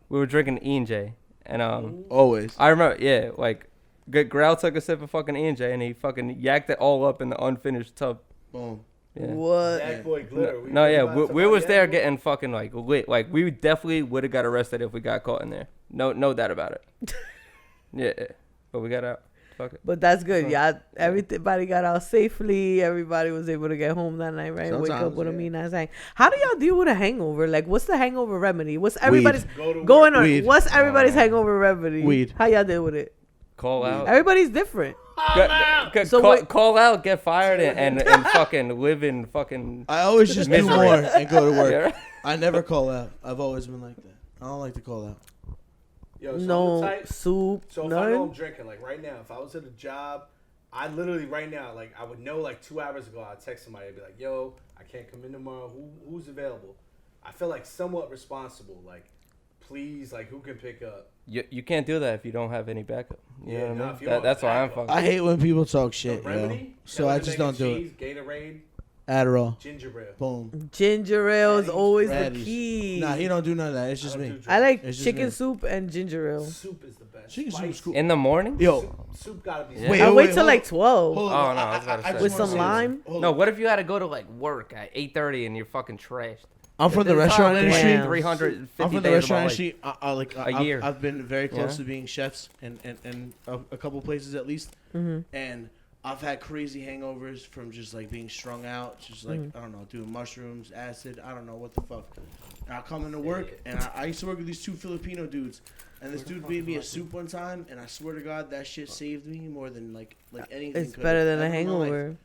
we were drinking E&J, and Always. I remember, yeah, like Grau took a sip of fucking E&J, and he fucking yacked it all up in the unfinished tub. Boom. Yeah. What? Jack Boy Glitter. No, yeah, we was there getting fucking like lit. Like we definitely would have got arrested if we got caught in there. No doubt about it. Yeah, but we got out. Fuck it. But that's good. Yeah, everybody got out safely. Everybody was able to get home that night, right? Wake up Sometimes, with a yeah. mean ass hang. How do y'all deal with a hangover? Like, what's the hangover remedy? What's everybody's Go to going on? Weed. What's everybody's hangover remedy? Weed. How y'all deal with it? Call out. Everybody's different. So call, wait- call out, get fired, and fucking live in fucking. I always just do Misery. more and go to work. Yeah. I never call out. I've always been like that. I don't like to call out. Yo, so No I'm the type- soup. So if I know I'm None. drinking, like right now, if I was at a job, I literally right now, like I would know like 2 hours ago, I'd text somebody, I'd be like, yo, I can't come in tomorrow. Who's available? I feel like somewhat responsible. Like, please, like who can pick up? You can't do that if you don't have any backup. You Yeah, know what no, I mean? if you don't That's have why I'm backup. fucking. I hate when people talk shit, The yo. remedy? So I just don't do it. Cheese, Gatorade, Adderall. ginger ale. Boom. Ginger ale is always the Raddies. key. Nah, he don't do none of that. It's I just don't me. do I like It's just chicken me. soup and ginger ale. Soup is the best. Chicken soup is Spicy. cool. In the morning? Yo, Soup gotta be. Yeah. Wait, I oh, wait wait, till hold like on. 12 hold Oh, on. no, I was about to just say. with wanna some say lime. this. Hold No, on. what if you had to go to like work at 8:30 and you're fucking trashed? I'm from the That's restaurant how I industry. Damn. 350 I'm from the days restaurant of my life. industry. A year. I've been very close Yeah. to being chefs and a couple places at least. And I've had crazy hangovers from just like being strung out, just like I don't know, doing mushrooms, acid. I don't know what the fuck. And I come into work and I used to work with these two Filipino dudes, and this dude made me a soup one time, and I swear to God that shit saved me more than like anything. It's could've better than a ever in my life. hangover.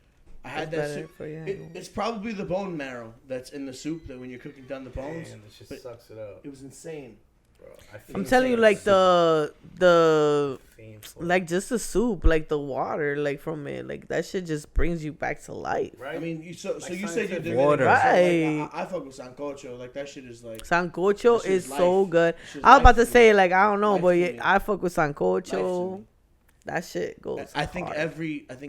I had It's that better soup. for your It, hangover. it's probably the bone marrow that's in the soup that when you're cooking down the bones. Damn, this but just sucks it up, it was insane. bro. I I'm feel telling you, like the fiend for it. like just the soup, like the water, like from it, like that shit just brings you back to life. right. I mean, so Like you said you scientific did water. Right. I fuck with sancocho. Like that shit is like. Sancocho That shit's is so life. good. That shit's I was about life to to me. say, like, I don't know, Life but to yeah, me. I fuck with Life to sancocho. me. That shit goes. I think hard.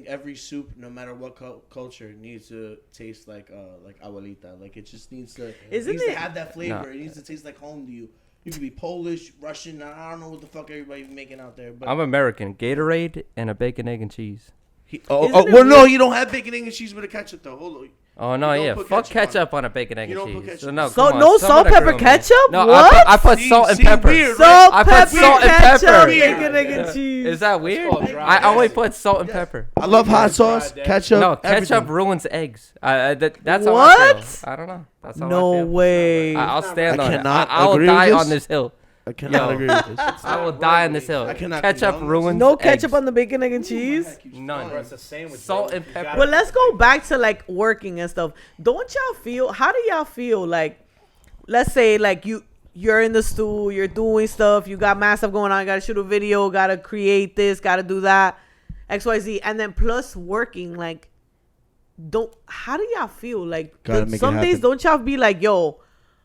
every soup, no matter what culture, needs to taste like abuelita. Like it just needs to. Isn't needs it- to have that flavor? No. It needs to taste like home to you. You could be Polish, Russian. I don't know what the fuck everybody's making out there. But I'm American. Gatorade and a bacon, egg, and cheese. Isn't it well, weird- no, you don't have bacon, egg, and cheese with a ketchup though. Hold on. Oh no, You don't yeah, put fuck ketchup on ketchup on a bacon, egg, You and don't put cheese. ketchup So no, on- So come on, no some salt, of that pepper, agree with me. ketchup? No, What? I put See- salt and see, pepper. weird, Salt, I put pepper, salt and ketchup, pepper. bacon, egg, and cheese. Is that weird? called dry I only acid. put salt and pepper. I love hot sauce, Fried ketchup. No, ketchup everything. ruins eggs. That's how I What? feel. I don't know. That's how I No feel. way. I'll stand I on it. cannot I will agree die with on this. this hill. I cannot Yo. agree with this. I will die on this hill. I cannot Ketchup condone this. ruins No eggs. ketchup on the bacon, egg, and cheese. None. Bro, it's a sandwich. Salt bro. and You pepper. gotta But put let's the go bacon. back to like working and stuff. Don't y'all feel? How do y'all feel? Like, let's say like you're in the stool, you're doing stuff, you got mad stuff going on, you gotta shoot a video, gotta create this, gotta do that, XYZ, and then plus working. Like, how do y'all feel? Like, Gotta make it some days happen. don't y'all be like, yo,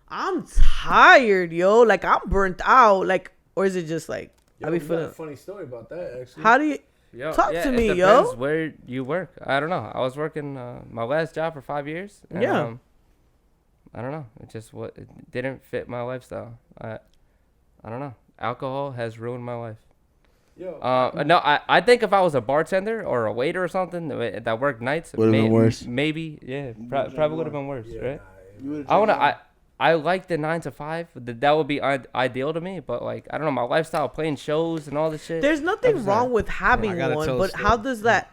I'm tired, yo, like I'm burnt out, like, or is it just like Yo, I be we got feeling? a funny story about that actually. How do you? Yo, Talk yeah, to it me, depends yo. where you work. I don't know. I was working my last job for 5 years. And, Yeah. I don't know. It didn't fit my lifestyle. I don't know. Alcohol has ruined my life. No, I think if I was a bartender or a waiter or something that worked nights, Would've been worse. Maybe, yeah, probably would have been worse, right? You I like the 9 to 5. That would be ideal to me. But like, I don't know, my lifestyle, playing shows and all this shit. There's nothing wrong with having gotta one, tell a but how does that,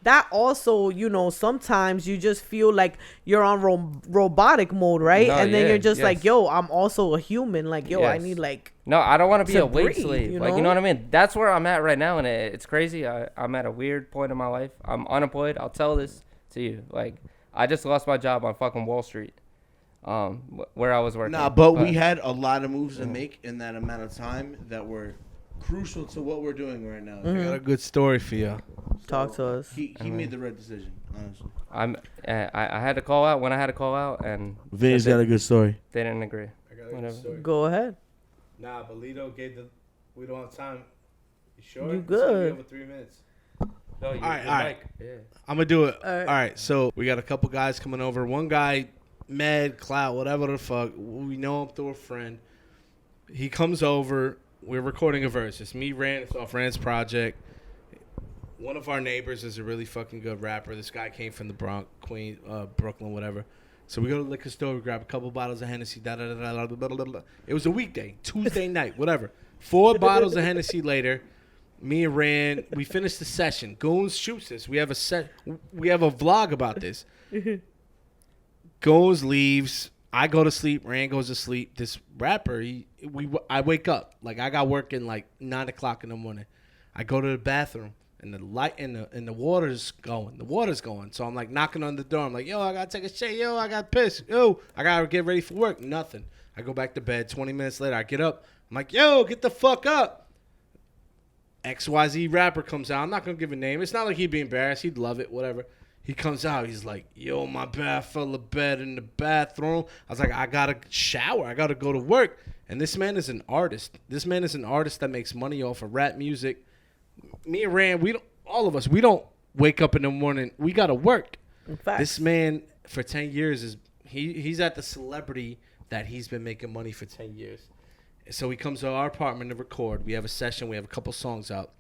that also, sometimes you just feel like you're on robotic mode, right? No, and then yeah, you're just like, yes. yo, I'm also a human. Like, yo, I Yes. need like. No, I don't want to be to a wage breathe, slave. you Like, you know? know what I mean? That's where I'm at right now, and it's crazy. I'm at a weird point in my life. I'm unemployed. I'll tell this to you. Like, I just lost my job on fucking Wall Street, where I was working. Nah, but we had a lot of moves to make in that amount of time that were crucial to what we're doing right now. I got a good story for you. Talk to us. He made the right decision, honestly. I had to call out when I had to call out, and Vinny's got a good story. they didn't agree. I got a good Whatever. story. Go ahead. Nah, but Lito gave we don't have time. You sure? You It's gonna be good. over 3 minutes. No, All right. Yeah. I'm gonna do it. All right. All right. So we got a couple guys coming over. One guy, Med, Clout, whatever the fuck. We know him through a friend. He comes over. We're recording a verse. It's me, Rand. It's off Rand's project. One of our neighbors is a really fucking good rapper. This guy came from the Bronx, Queens, Brooklyn, whatever. So we go to the liquor store. We grab a couple bottles of Hennessy. It was a weekday, Tuesday night, whatever. 4 bottles of Hennessy later. Me and Rand, we finished the session. Goons shoots us. We have a vlog about this. Goons leaves. I go to sleep. Rand goes to sleep. This rapper, I wake up. Like, I got work in like 9 o'clock in the morning. I go to the bathroom and the light and the water's going. The water's going. So I'm like knocking on the door. I'm like, yo, I gotta take a shit. Yo, I got pissed. Yo, I gotta get ready for work. Nothing. I go back to bed. 20 minutes later, I get up. I'm like, yo, get the fuck up. XYZ rapper comes out. I'm not going to give a name. It's not like he'd be embarrassed. He'd love it, whatever. He comes out. He's like, yo, my bad fell a bed in the bathroom. I was like, I got to shower. I got to go to work. And this man is an artist. This man is an artist that makes money off of rap music. Me and Rand, all of us, we don't wake up in the morning. We got to work. In fact, This man, for 10 years, he's at the celebrity that he's been making money for 10 years. So he comes to our apartment to record. We have a session. We have a couple songs out.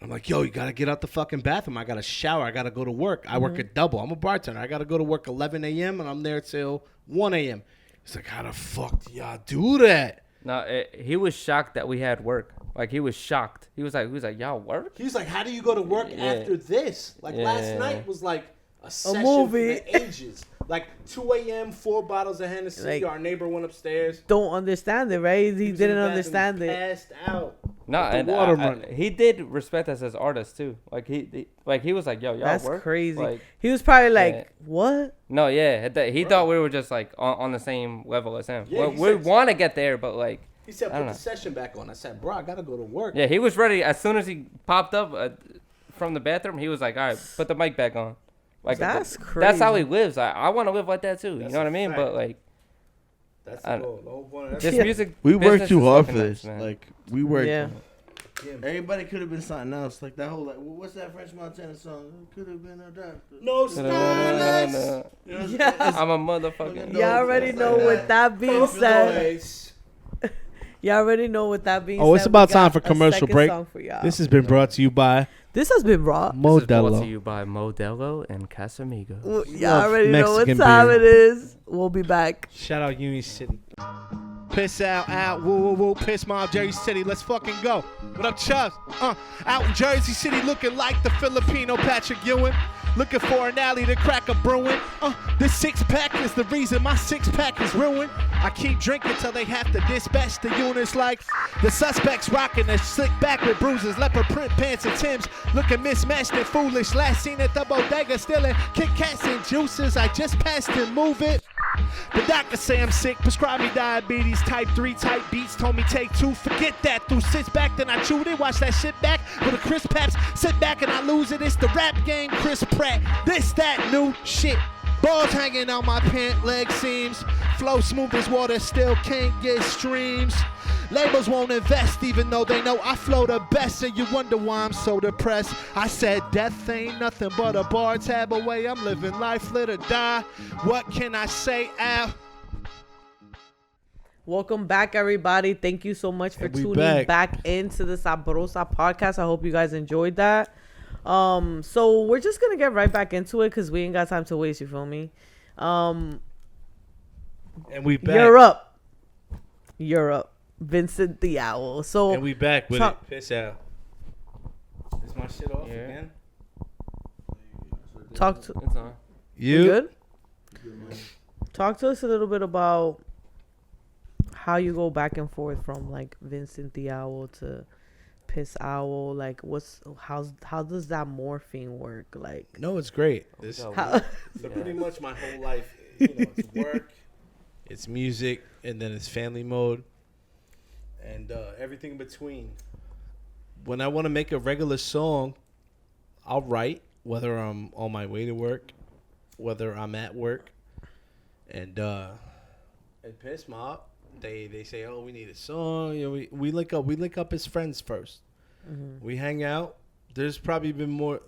I'm like, yo, you got to get out the fucking bathroom. I got to shower. I got to go to work. I work a double. I'm a bartender. I got to go to work 11 a.m. and I'm there till 1 a.m. He's like, how the fuck do y'all do that? No, he was shocked that we had work. Like, he was shocked. He was like, y'all work? He's like, how do you go to work after this? Like, last Yeah. night was like a session movie. for the ages. Like, 2 a.m., 4 bottles of Hennessy. Like, our neighbor went upstairs. don't understand it, right? He was in didn't the bathroom, understand it. Passed out. No, With the and water running. he did respect us as artists too. Like he was like, yo, y'all That's work? crazy. Like, He was probably like, Yeah. what? no, yeah, he thought we were just like on the same level as him. Yeah, We he said- want to get there, but like, He said, I put don't the know. session back on. I said, bro, I got to go to work. yeah, he was ready as soon as he popped up from the bathroom. He was like, all right, put the mic back on. Like, That's That's how crazy. he lives. I want to live like that too. That's you know what I a mean? fact. But like, That's I- the goal. The whole point of that. this Yeah. music. We worked business too is hard for fucking this. nuts, man. Like, we worked. Yeah. Everybody could have been something else. Like that whole, like, what's that French Montana song? It could have been a doctor. No Da-da-da-da-da-da. Yeah. I'm a motherfucking. Y'all already know with that being said. Y'all already know with that being said. Oh, it's we about got time for a commercial second break. song for y'all. This has been brought to you by This has been brought. This is brought to Modelo. you by Modelo and Casamigos. Y'all Love already know what Mexican time beer. it is. We'll be back. Shout out Union City. Piss out, woo, woo, woo, piss Mob, Jersey City, let's fucking go. What up, Chubbs? Out in Jersey City looking like the Filipino Patrick Ewing. Looking for an alley to crack a brewing. This 6-pack is the reason my 6-pack is ruined. I keep drinking till they have to dispatch the units like the suspects rocking a slick back with bruises, leopard print pants and Timbs, looking mismatched and foolish. Last seen at the bodega stealing Kit Kats and juices. I just passed and move it. The doctor say I'm sick, prescribed me diabetes, type 3, type beats, told me take 2. Forget that, threw 6 back, then I chewed it, watch that shit back with a crisp paps. Sit back and I lose it, it's the rap game, Chris Pratt. This, that, new shit. Balls hanging on my pant leg seams. Flow smooth as water, still can't get streams. Labels won't invest even though they know I flow the best, and you wonder why I'm so depressed. I said death ain't nothing but a bar tab away. I'm living life, live or die. What can I say, Al? Welcome back, everybody. Thank you so much for And we tuning back. back into the Sabrosa Podcast. I hope you guys enjoyed that. So we're just gonna get right back into it because we ain't got time to waste. You feel me? And we back. You're up. Vincent The Owl. So And we back with talk- it. Piss out. Is my shit off again? talk to It's on. you good. Talk to us a little bit about how you go back and forth from like Vincent The Owl to Piss Owl. Like, how does that morphing work? Like, No, it's great. This how, so pretty much my whole life, it's work, it's music, and then it's family mode, and everything in between. When I want to make a regular song, I'll write, whether I'm on my way to work, whether I'm at work, and Piss Mobb, they say, oh, we need a song. We link up as friends first. Mm-hmm. We hang out. There's probably been more,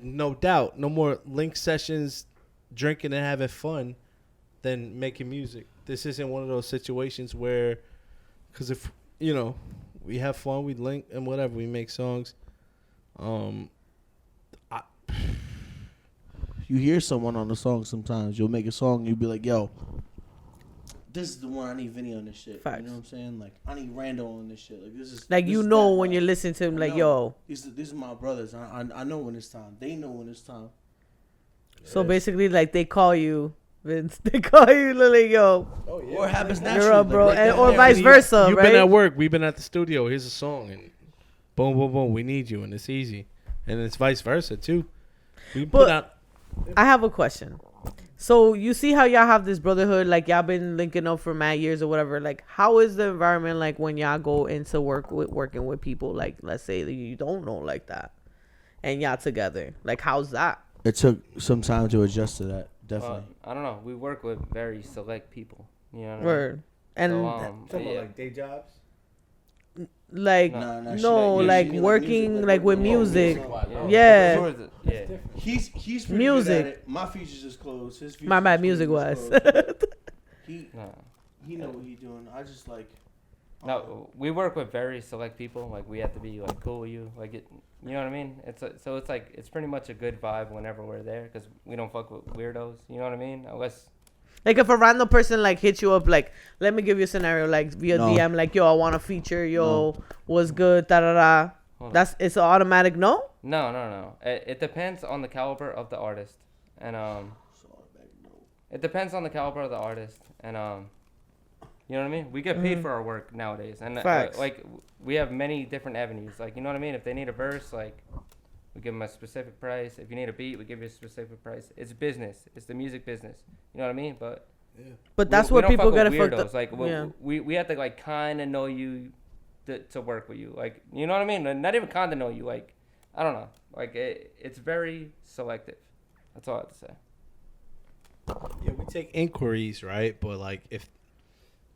no doubt, no more link sessions, drinking and having fun than making music. This isn't one of those situations where, because if, we have fun, we link and whatever, we make songs. You hear someone on the song sometimes. You'll make a song and you'll be like, yo, this is the one. I need Vinny on this shit. Facts. You know what I'm saying? Like, I need Randall on this shit. Like, this is like this you is know that when vibe. you listen to him, I like, know. yo. These are my brothers. I know when it's time. They know when it's time. So basically, like they call you Vince. They call you Lily, yo. Oh, yeah. Or it happens naturally. You're up, bro, like and, that. or vice versa, You've right? been at work. We've been at the studio. Here's a song, and boom, boom, boom. We need you, and it's easy, and it's vice versa too. We But- put out. I have a question. So you see how y'all have this brotherhood, like y'all been linking up for mad years or whatever. Like, how is the environment like when y'all go into working with people? Like, let's say that you don't know like that, and y'all together. Like, how's that? It took some time to adjust to that. Definitely. I don't know. We work with very select people. You know what I mean? Word. And Yeah. day jobs. like Nah, no, she like- like she mean like working music, like with oh, music. Yeah. Yeah. Sort of, yeah. He's pretty Music. good at it. My features is closed. His features My bad, is music closed. wise. He No. he know what he doing. I just like. No, we work with very select people. Like, we have to be like cool with you. Like, you know what I mean? So it's like it's pretty much a good vibe whenever we're there because we don't fuck with weirdos. You know what I mean? Unless Like if a random person like hit you up, like let me give you a scenario, like via No. DM, like yo, I want to feature, yo, what's good, da da da. Hold on. That's it's an automatic no. no. It depends on the caliber of the artist, and it depends on the caliber of the artist, and you know what I mean? We get paid for our work nowadays, and Facts. like we have many different avenues. Like, you know what I mean? If they need a verse, like we give them a specific price. If you need a beat, we give you a specific price. It's business. It's the music business. You know what I mean? But But that's we what don't people fuck with get it fucked weirdos. up. Like Yeah. we have to like kind of know you to work with you. Like, you know what I mean? Not even kind of know you. Like, I don't know. Like it's very selective. That's all I have to say. Yeah, we take inquiries, right? But like, if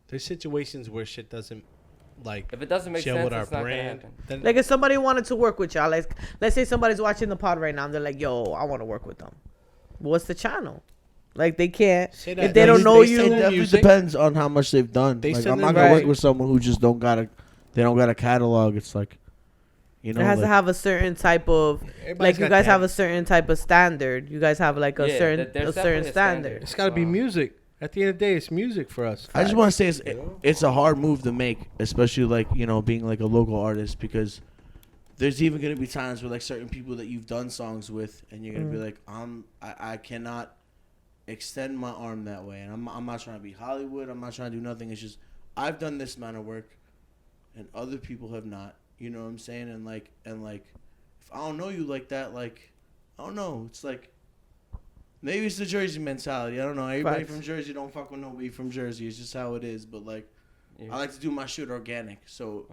there's situations where shit doesn't like If it doesn't make gel sense, with our it's not gonna brand, happen. then Like if somebody wanted to work with y'all, like let's say somebody's watching the pod right now, and they're like, yo, I want to work with them. What's the channel? Like they can't Say if that. they No, don't know It you. definitely Music. depends on how much they've done. They Like, send I'm not them gonna right. work with someone who just don't got a catalog. It's like, you know, It has like, to have a certain type of Everybody's like you got guys that. have a certain type of standard. You guys have like a Yeah, certain there's a certain definitely a standard. standard. It's got to be music. At the end of the day, it's music for us. I just want to say it's a hard move to make, especially like, you know, being like a local artist, because there's even gonna be times where like certain people that you've done songs with, and you're gonna be like, I cannot extend my arm that way, and I'm not trying to be Hollywood. I'm not trying to do nothing. It's just I've done this amount of work, and other people have not. You know what I'm saying? And like if I don't know you like that, like I don't know. It's like maybe it's the Jersey mentality. I don't know. Everybody Facts. from Jersey don't fuck with nobody from Jersey. It's just how it is. But like Yeah. I like to do my shit organic. So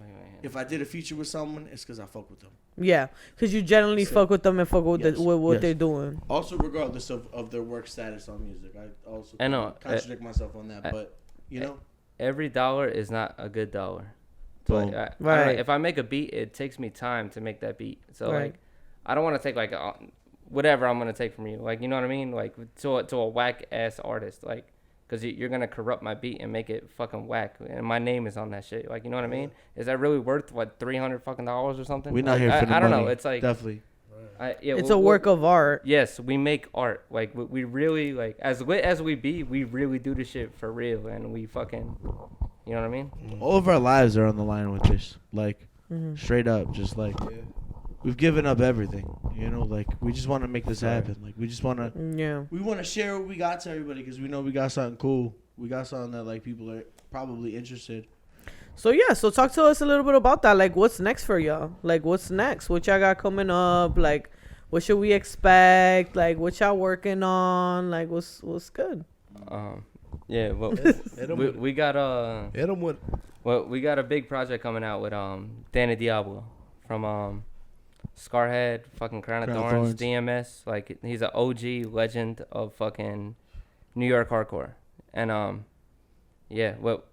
if I did a feature with someone, it's because I fuck with them. Yeah, because you generally So- fuck with them and fuck with, Yes, with what yes. they're doing. Also, regardless of their work status on music, I also I know, contradict myself on that. But you know, Every dollar is not a good dollar. So Boom. like, I don't know, Right. if I make a beat, it takes me time to make that beat. So Right. like, I don't want to take like whatever I'm gonna take from you. Like, you know what I mean? Like to a whack ass artist. Like, because you're gonna corrupt my beat and make it fucking whack, and my name is on that shit. Like, you know what I mean? Is that really worth what $300 fucking or something? We're not Like, here for the I don't money. know. It's like Definitely. It's a work of art. Yes, we make art. Like we really like as lit as we be. We really do this shit for real, and we fucking, you know what I mean? All of our lives are on the line with this. Like, straight up, just like we've given up everything. You know, like we just want to make this happen. Like we just want to. Yeah. We want to share what we got to everybody because we know we got something cool. We got something that like people are probably interested. So yeah, so talk to us a little bit about that. Like, what's next for y'all? Like, what's next? What y'all got coming up? Like, what should we expect? Like, what y'all working on? Like, what's good? Yeah, well, we got Hit 'em with. well, we got a big project coming out with Danny Diablo from Scarhead, fucking Crown of Thorns, DMS. Like, he's an OG legend of fucking New York hardcore, and yeah, well,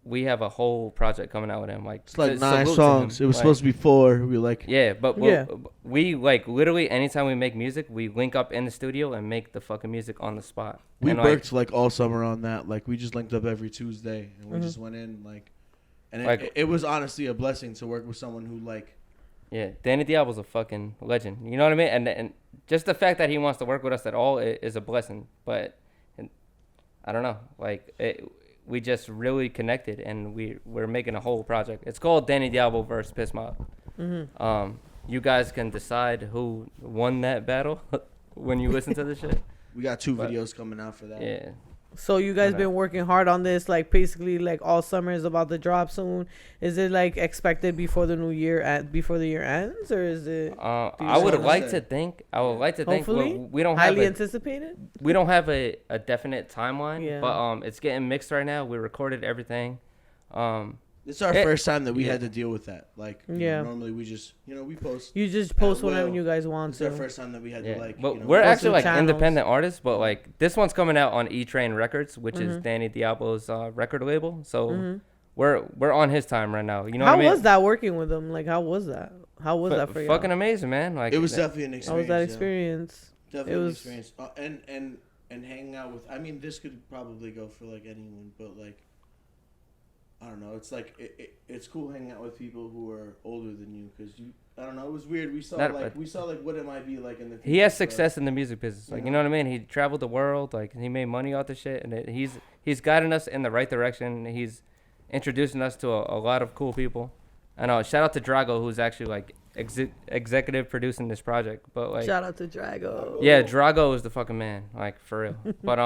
we have a whole project coming out with him. Like, It's like to 9 salute to songs. him. It was Like, supposed to be 4. We like. yeah, but Yeah. we like literally anytime we make music, we link up in the studio and make the fucking music on the spot. We And, worked like all summer on that. Like we just linked up every Tuesday and we just went in like, and Like- it was honestly a blessing to work with someone who like. Yeah, Danny Diablo's a fucking legend. You know what I mean? And just the fact that he wants to work with us at all is a blessing. But I don't know, like we just really connected, and we're making a whole project. It's called Danny Diablo versus Piss Mob. You guys can decide who won that battle when you listen to this shit. We got 2 But- videos coming out for that. Yeah. So you guys Okay. been working hard on this, like basically like all summer is about to drop soon. Is it like expected before the new year before the year ends, or is it I would wanna like say? to think. I would like to think. hopefully We don't have highly a, anticipated? we don't have a definite timeline, Yeah. but it's getting mixed right now. We recorded everything. It's our It- first time that we yeah. had to deal with that. Like, you Yeah. know, normally we just, we post. You just post At whenever will. you guys want It's our to. first time that we had Yeah, to like. but you know, we're post actually to like channels. independent artists. But like this one's coming out on E-Train Records, which is Mhm. Danny Diablo's record label. So Mhm. we're on his time right now. You know How what I mean? was that working with them? Like, how was that? How was that for you? Fucking amazing, man. Like It was that- definitely an How experience. was that yeah. experience? Definitely It an was- experience. And hanging out with. I mean, this could probably go for like anyone, but like. I don't know. It's like it's cool hanging out with people who are older than you because you. I don't know. It was weird. We saw what it might be like in the. He has future, success in the music business. Like, you know what I mean? He traveled the world. Like, he made money off the shit, and he's guiding us in the right direction. He's introducing us to a lot of cool people. And shout out to Drago, who's actually like executive producing this project. But like, Shout out to Drago. yeah, Drago is the fucking man, like for real. But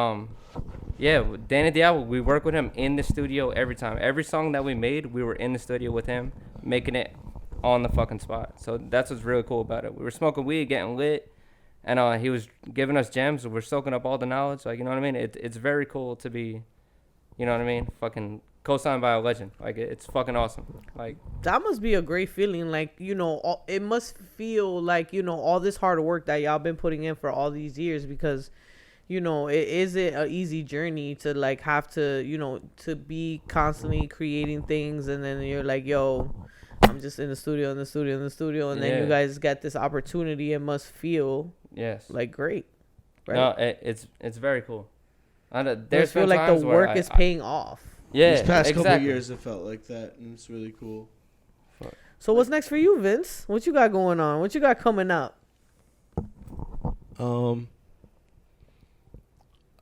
yeah, Danny Diablo, we work with him in the studio every time. Every song that we made, we were in the studio with him, making it on the fucking spot. So that's what's really cool about it. We were smoking weed, getting lit, and he was giving us gems. We're soaking up all the knowledge. Like, you know what I mean? It's very cool to be, you know what I mean? Fucking co-signed by a legend. Like, it's fucking awesome. Like, That must be a great feeling. Like, it must feel like, all this hard work that y'all been putting in for all these years, because, it isn't an easy journey to like have to, to be constantly creating things. And then you're like, yo, I'm just in the studio. And then Yeah. you guys get this opportunity. It must feel yes. like great. Right? No, it's very cool. There's There's feel been like the times where work is paying off. Yeah, These past couple exactly. years, it felt like that, and it's really cool. So what's next for you, Vince? What you got going on? What you got coming up?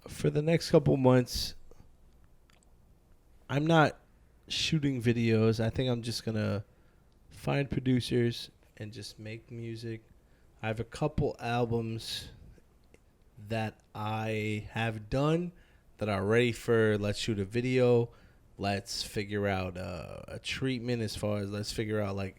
For the next couple months, I'm not shooting videos. I think I'm just gonna find producers and just make music. I have a couple albums that I have done that are ready for let's shoot a video. Let's figure out a treatment as far as let's figure out like.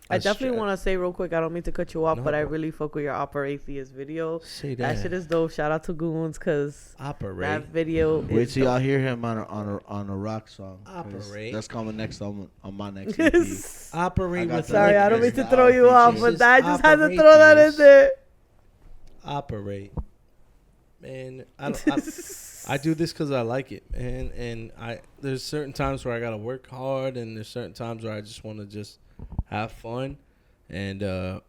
I definitely want to say real quick, I don't mean to cut you off, No, but I bro. really fuck with your Opera Atheist video. Say That shit is dope. Shout out to Goons, because operate. that video Wait is till y'all dope. hear him on a rock song. 'cause Operate. That's coming next on my next EP. Operate I got with the Sorry, I don't mean Lakers to throw you now, off, bitches. but I just had to Operate throw that in this. there. Operate, man. I do this because I like it, man. And there's certain times where I gotta work hard, and there's certain times where I just want to just have fun. And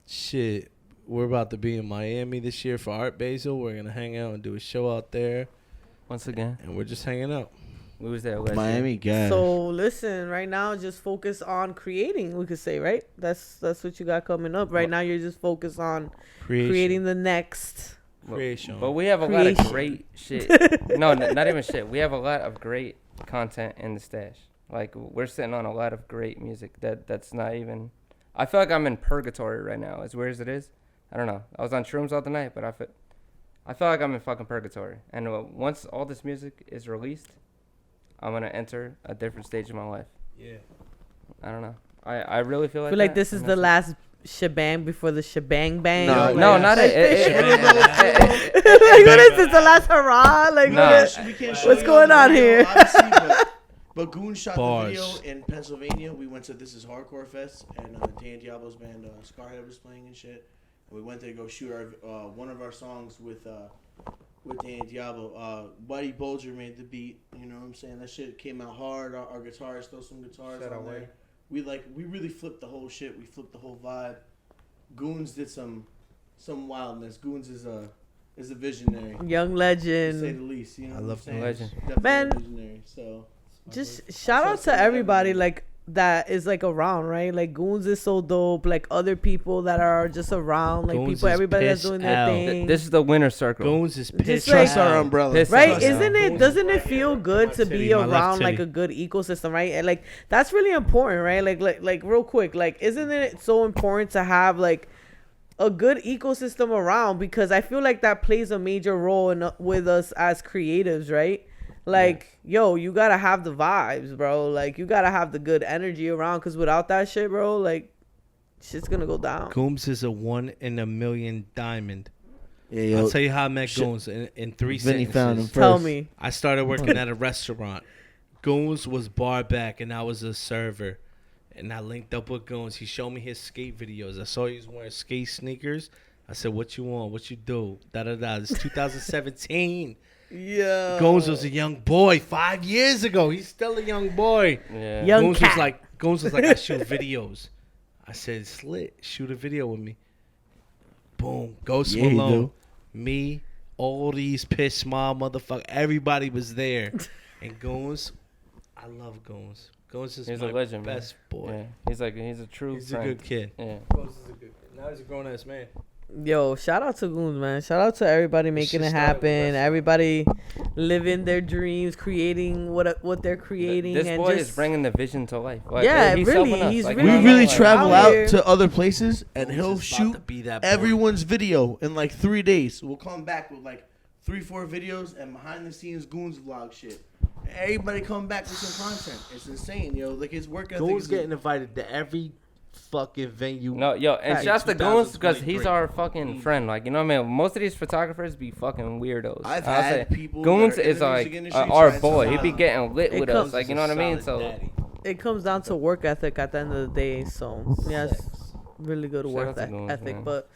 shit, we're about to be in Miami this year for Art Basel. We're gonna hang out and do a show out there, Once again, and we're just hanging out. we was there last Miami year. guys. So listen, right now, just focus on creating. We could say, right? That's what you got coming up. Right now, you're just focused on creating the next. creation. But we have a lot of great shit. No, not even shit. We have a lot of great content in the stash. Like, we're sitting on a lot of great music that's not even. I feel like I'm in purgatory right now. As weird as it is, I don't know. I was on shrooms all the night, but I feel like I'm in fucking purgatory. And once all this music is released, I'm gonna enter a different stage of my life. Yeah. I don't know. I really feel like. I feel like this is the last shebang before the shebang bang. No, not it. Like, what is this? The last hurrah? Like, Nah. We can't show what's you going the on video, here? obviously, but Goon shot Bars. the video in Pennsylvania. We went to This Is Hardcore Fest, and Dan Diablo's band Scarhead was playing and shit. And we went there to go shoot our one of our songs with Dan Diablo. Buddy Bulger made the beat. You know what I'm saying? That shit came out hard. Our guitarist threw some guitars on there. We really flipped the whole shit. We flipped the whole vibe. Goons did some wildness. Goons is a visionary. Young To say legend. the least, you know. I what love I'm saying? legend. Definitely Man. a visionary. So Just shout out to everybody like that is like around, right? Like Goons is so dope. Like other people that are just around, like Goons people, is everybody that's pissed doing their out. thing. This is the winner circle. Goons is pissed. like- trust our umbrella. Piss Right? Trust Isn't it? Goons Doesn't is it feel good my to titty, be my left around like titty. a good ecosystem, right? And like that's really important, right? Like real quick, like isn't it so important to have like a good ecosystem around, because I feel like that plays a major role in with us as creatives, right? Like, yo, you gotta have the vibes, bro. Like, you gotta have the good energy around, because without that shit, bro, like, shit's gonna go down. Goons is a 1 in a million diamond. Yeah, yo, I'll tell you how I met shit. Goons in 3 Vinny sentences. found him first. Tell me. I started working at a restaurant. Goons was bar back, and I was a server. And I linked up with Goons. He showed me his skate videos. I saw he was wearing skate sneakers. I said, "What you want? What you do?" Da da da. It's 2017. Yeah. Goons was a young boy 5 years ago. He's still a young boy. Yeah. Young Goons cat. was like, I shoot videos. I said, "Slit, shoot a video with me." Boom. Ghost Yeah, he Malone. do. Me, all these piss mob motherfuckers. Everybody was there. And Goons, I love Goons. Goons is He's my a legend, man. best boy. Yeah. He's a true He's a friend. good kid. Yeah. Goons is a good kid. Now he's a grown ass man. Yo, shout out to Goons, man. Shout out to everybody making shit it started with happen. wrestling. Everybody living their dreams, creating what they're creating. This and boy just, is bringing the vision to life. Like, Yeah, he's really, helping us. he's Like, really- you We know, really like- travel out out here. to other places, and Goons he'll is about shoot to be that boy. everyone's video in like 3 days. We'll come back with like 3-4 videos and behind the scenes Goons vlog shit. Everybody come back with some content. It's insane, yo. Like his work ethic. Goons is getting invited to every fucking venue. No, yo, and Hey, shouts to Goons because 2023. he's our fucking friend. Like, you know what I mean? Most of these photographers be fucking weirdos. I've I'll had say, people Goons that are in is the like music industry our try to boy. He survive. be getting lit It with comes- us. Like, you know what I mean? So, it comes down to work ethic at the end of the day. So yes, really good Shout work out to Goons, ethic. man. But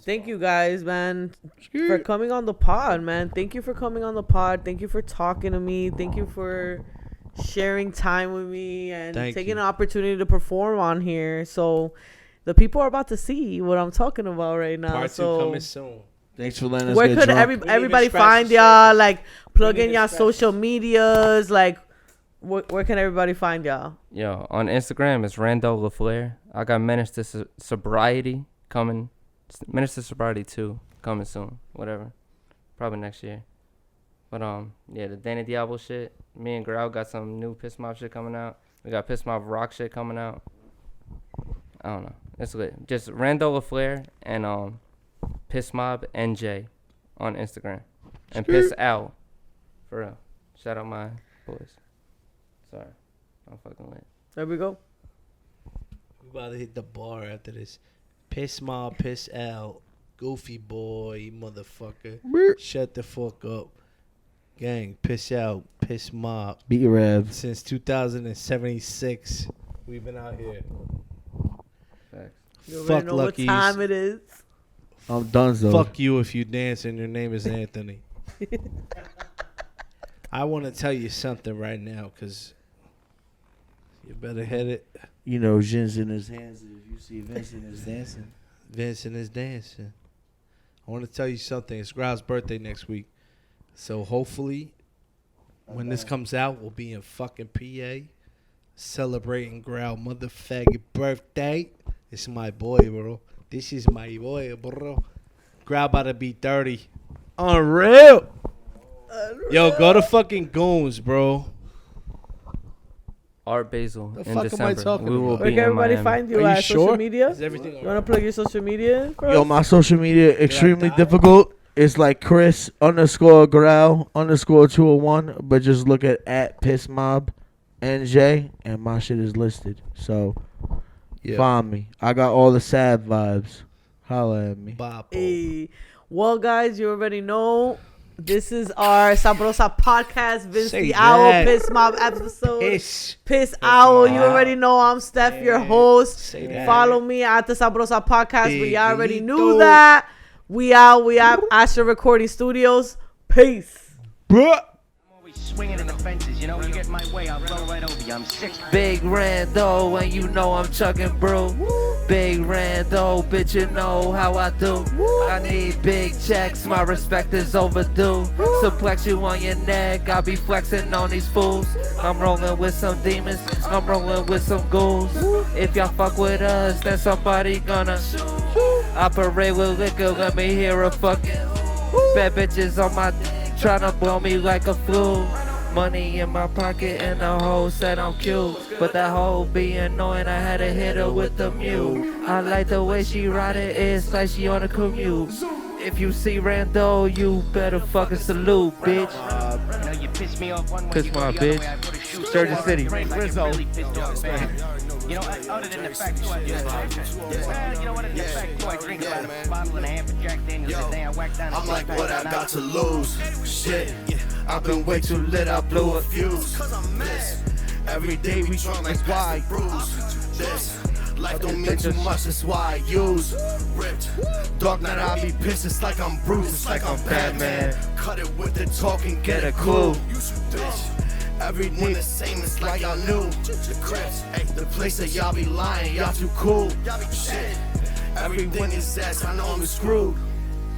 thank you guys, man, for coming on the pod, man. Thank you for coming on the pod. Thank you for talking to me. Thank you for sharing time with me and Thank taking you. an opportunity to perform on here. So the people are about to see what I'm talking about right now. Part 2 so coming soon. Thanks for letting us where get could drunk. everybody scratch find the y'all? surface. Like plug We in need to y'all scratch social medias. Like where can everybody find y'all? yo, on Instagram, it's Rando LaFleur. I got Menace to Sobriety coming. Menace to Sobriety 2 coming soon. Whatever. Probably next year. But, yeah, the Danny Diablo shit. Me and Grau got some new Piss Mob shit coming out. We got Piss Mob Rock shit coming out. I don't know. It's lit. Just Rando LaFleur and Piss Mob NJ on Instagram. And Piss Out. For real. Shout out my boys. Sorry. I'm fucking lit. There we go. We about to hit the bar after this. Piss mob, piss out. Goofy boy, motherfucker. Shut the fuck up. Gang, piss out, piss mob. Beat your Rev. Since 2076, we've been out here. Facts. You Fuck already know what time Luckies. it is. I'm done, though. Fuck you if you dance and your name is Anthony. I want to tell you something right now, because you better hit it. You know, Jin's in his hands. If you see Vincent is dancing. Vincent is dancing. I want to tell you something. It's Grau's birthday next week. So hopefully, when this comes out, we'll be in fucking PA celebrating Grau motherfucking birthday. This is my boy, bro. This is my boy, bro. Grau about to be 30. Unreal. Yo, go to fucking Goons, bro. Art Basel The in fuck am I December. talking We will about? Where be can in everybody Miami. find you Are you at social sure? media? Is everything You want to plug your social media in for Yo, us? my social media extremely die? difficult. It's like Chris_Grau_201, but just look at Piss Mob NJ, and my shit is listed. So find me. I got all the sad vibes. Holla at me. Hey. Well, guys, you already know. This is our Sabrosa Podcast, Vince Say the Owl, that. Piss Mob episode. Piss. Piss Owl. You Mob. already know I'm Steph, your host. Say that. Follow me at the Sabrosa Podcast. We already knew Biguito. that. We out. We at Asher Recording Studios. Peace. Bruh. Swinging in the fences, you know, you get in my way, I'll blow right over you. I'm 6'. Big Rando, and you know I'm chucking brew. Big Rando, bitch, you know how I do. I need big checks, my respect is overdue. Suplex you on your neck, I'll be flexing on these fools. I'm rolling with some demons, I'm rolling with some ghouls. If y'all fuck with us, then somebody gonna operate with liquor, let me hear a fucking bad bitches on my tryna blow me like a flu. Money in my pocket and the hoe said I'm cute, but that hoe be annoying, I had to hit her with the mute. I like the way she ride it, it's like she on a commute. If you see Rando, you better fucking salute, bitch. You know, you piss me off one way, Piss you me go off, the other bitch. way, I put a shoe so Jersey far City. up your ass, I get Rizzo. really pissed off, man. You know, other than the fact too, I just, well, you know what, other than the fact too, I drink about a bottle and a half of Jack Daniels a day, I whack down I'm a like, six-pack what I an got hour. to lose? Shit, I've been way too lit, I blew a fuse. This, every day we drunk like why bruise. This, life don't mean too much, that's why I use. Ripped, dark night, I be pissed, it's like I'm Bruce, it's like I'm Batman. Cut it with the talk and get a clue. Bitch, everyone the same, it's like y'all knew. The Crips, the place that y'all be lying, y'all too cool. Shit, everything is ass, I know I'm screwed.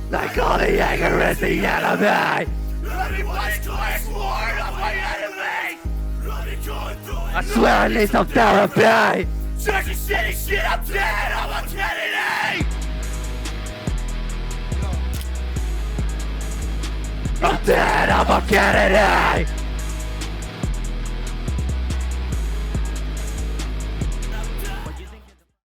Like all the Jaeger is the enemy. Everybody's class war of my enemy. I swear I need some therapy. Such a shitty shit, I'm dead, I'm a Kennedy. I'm dead, I'm a Kennedy.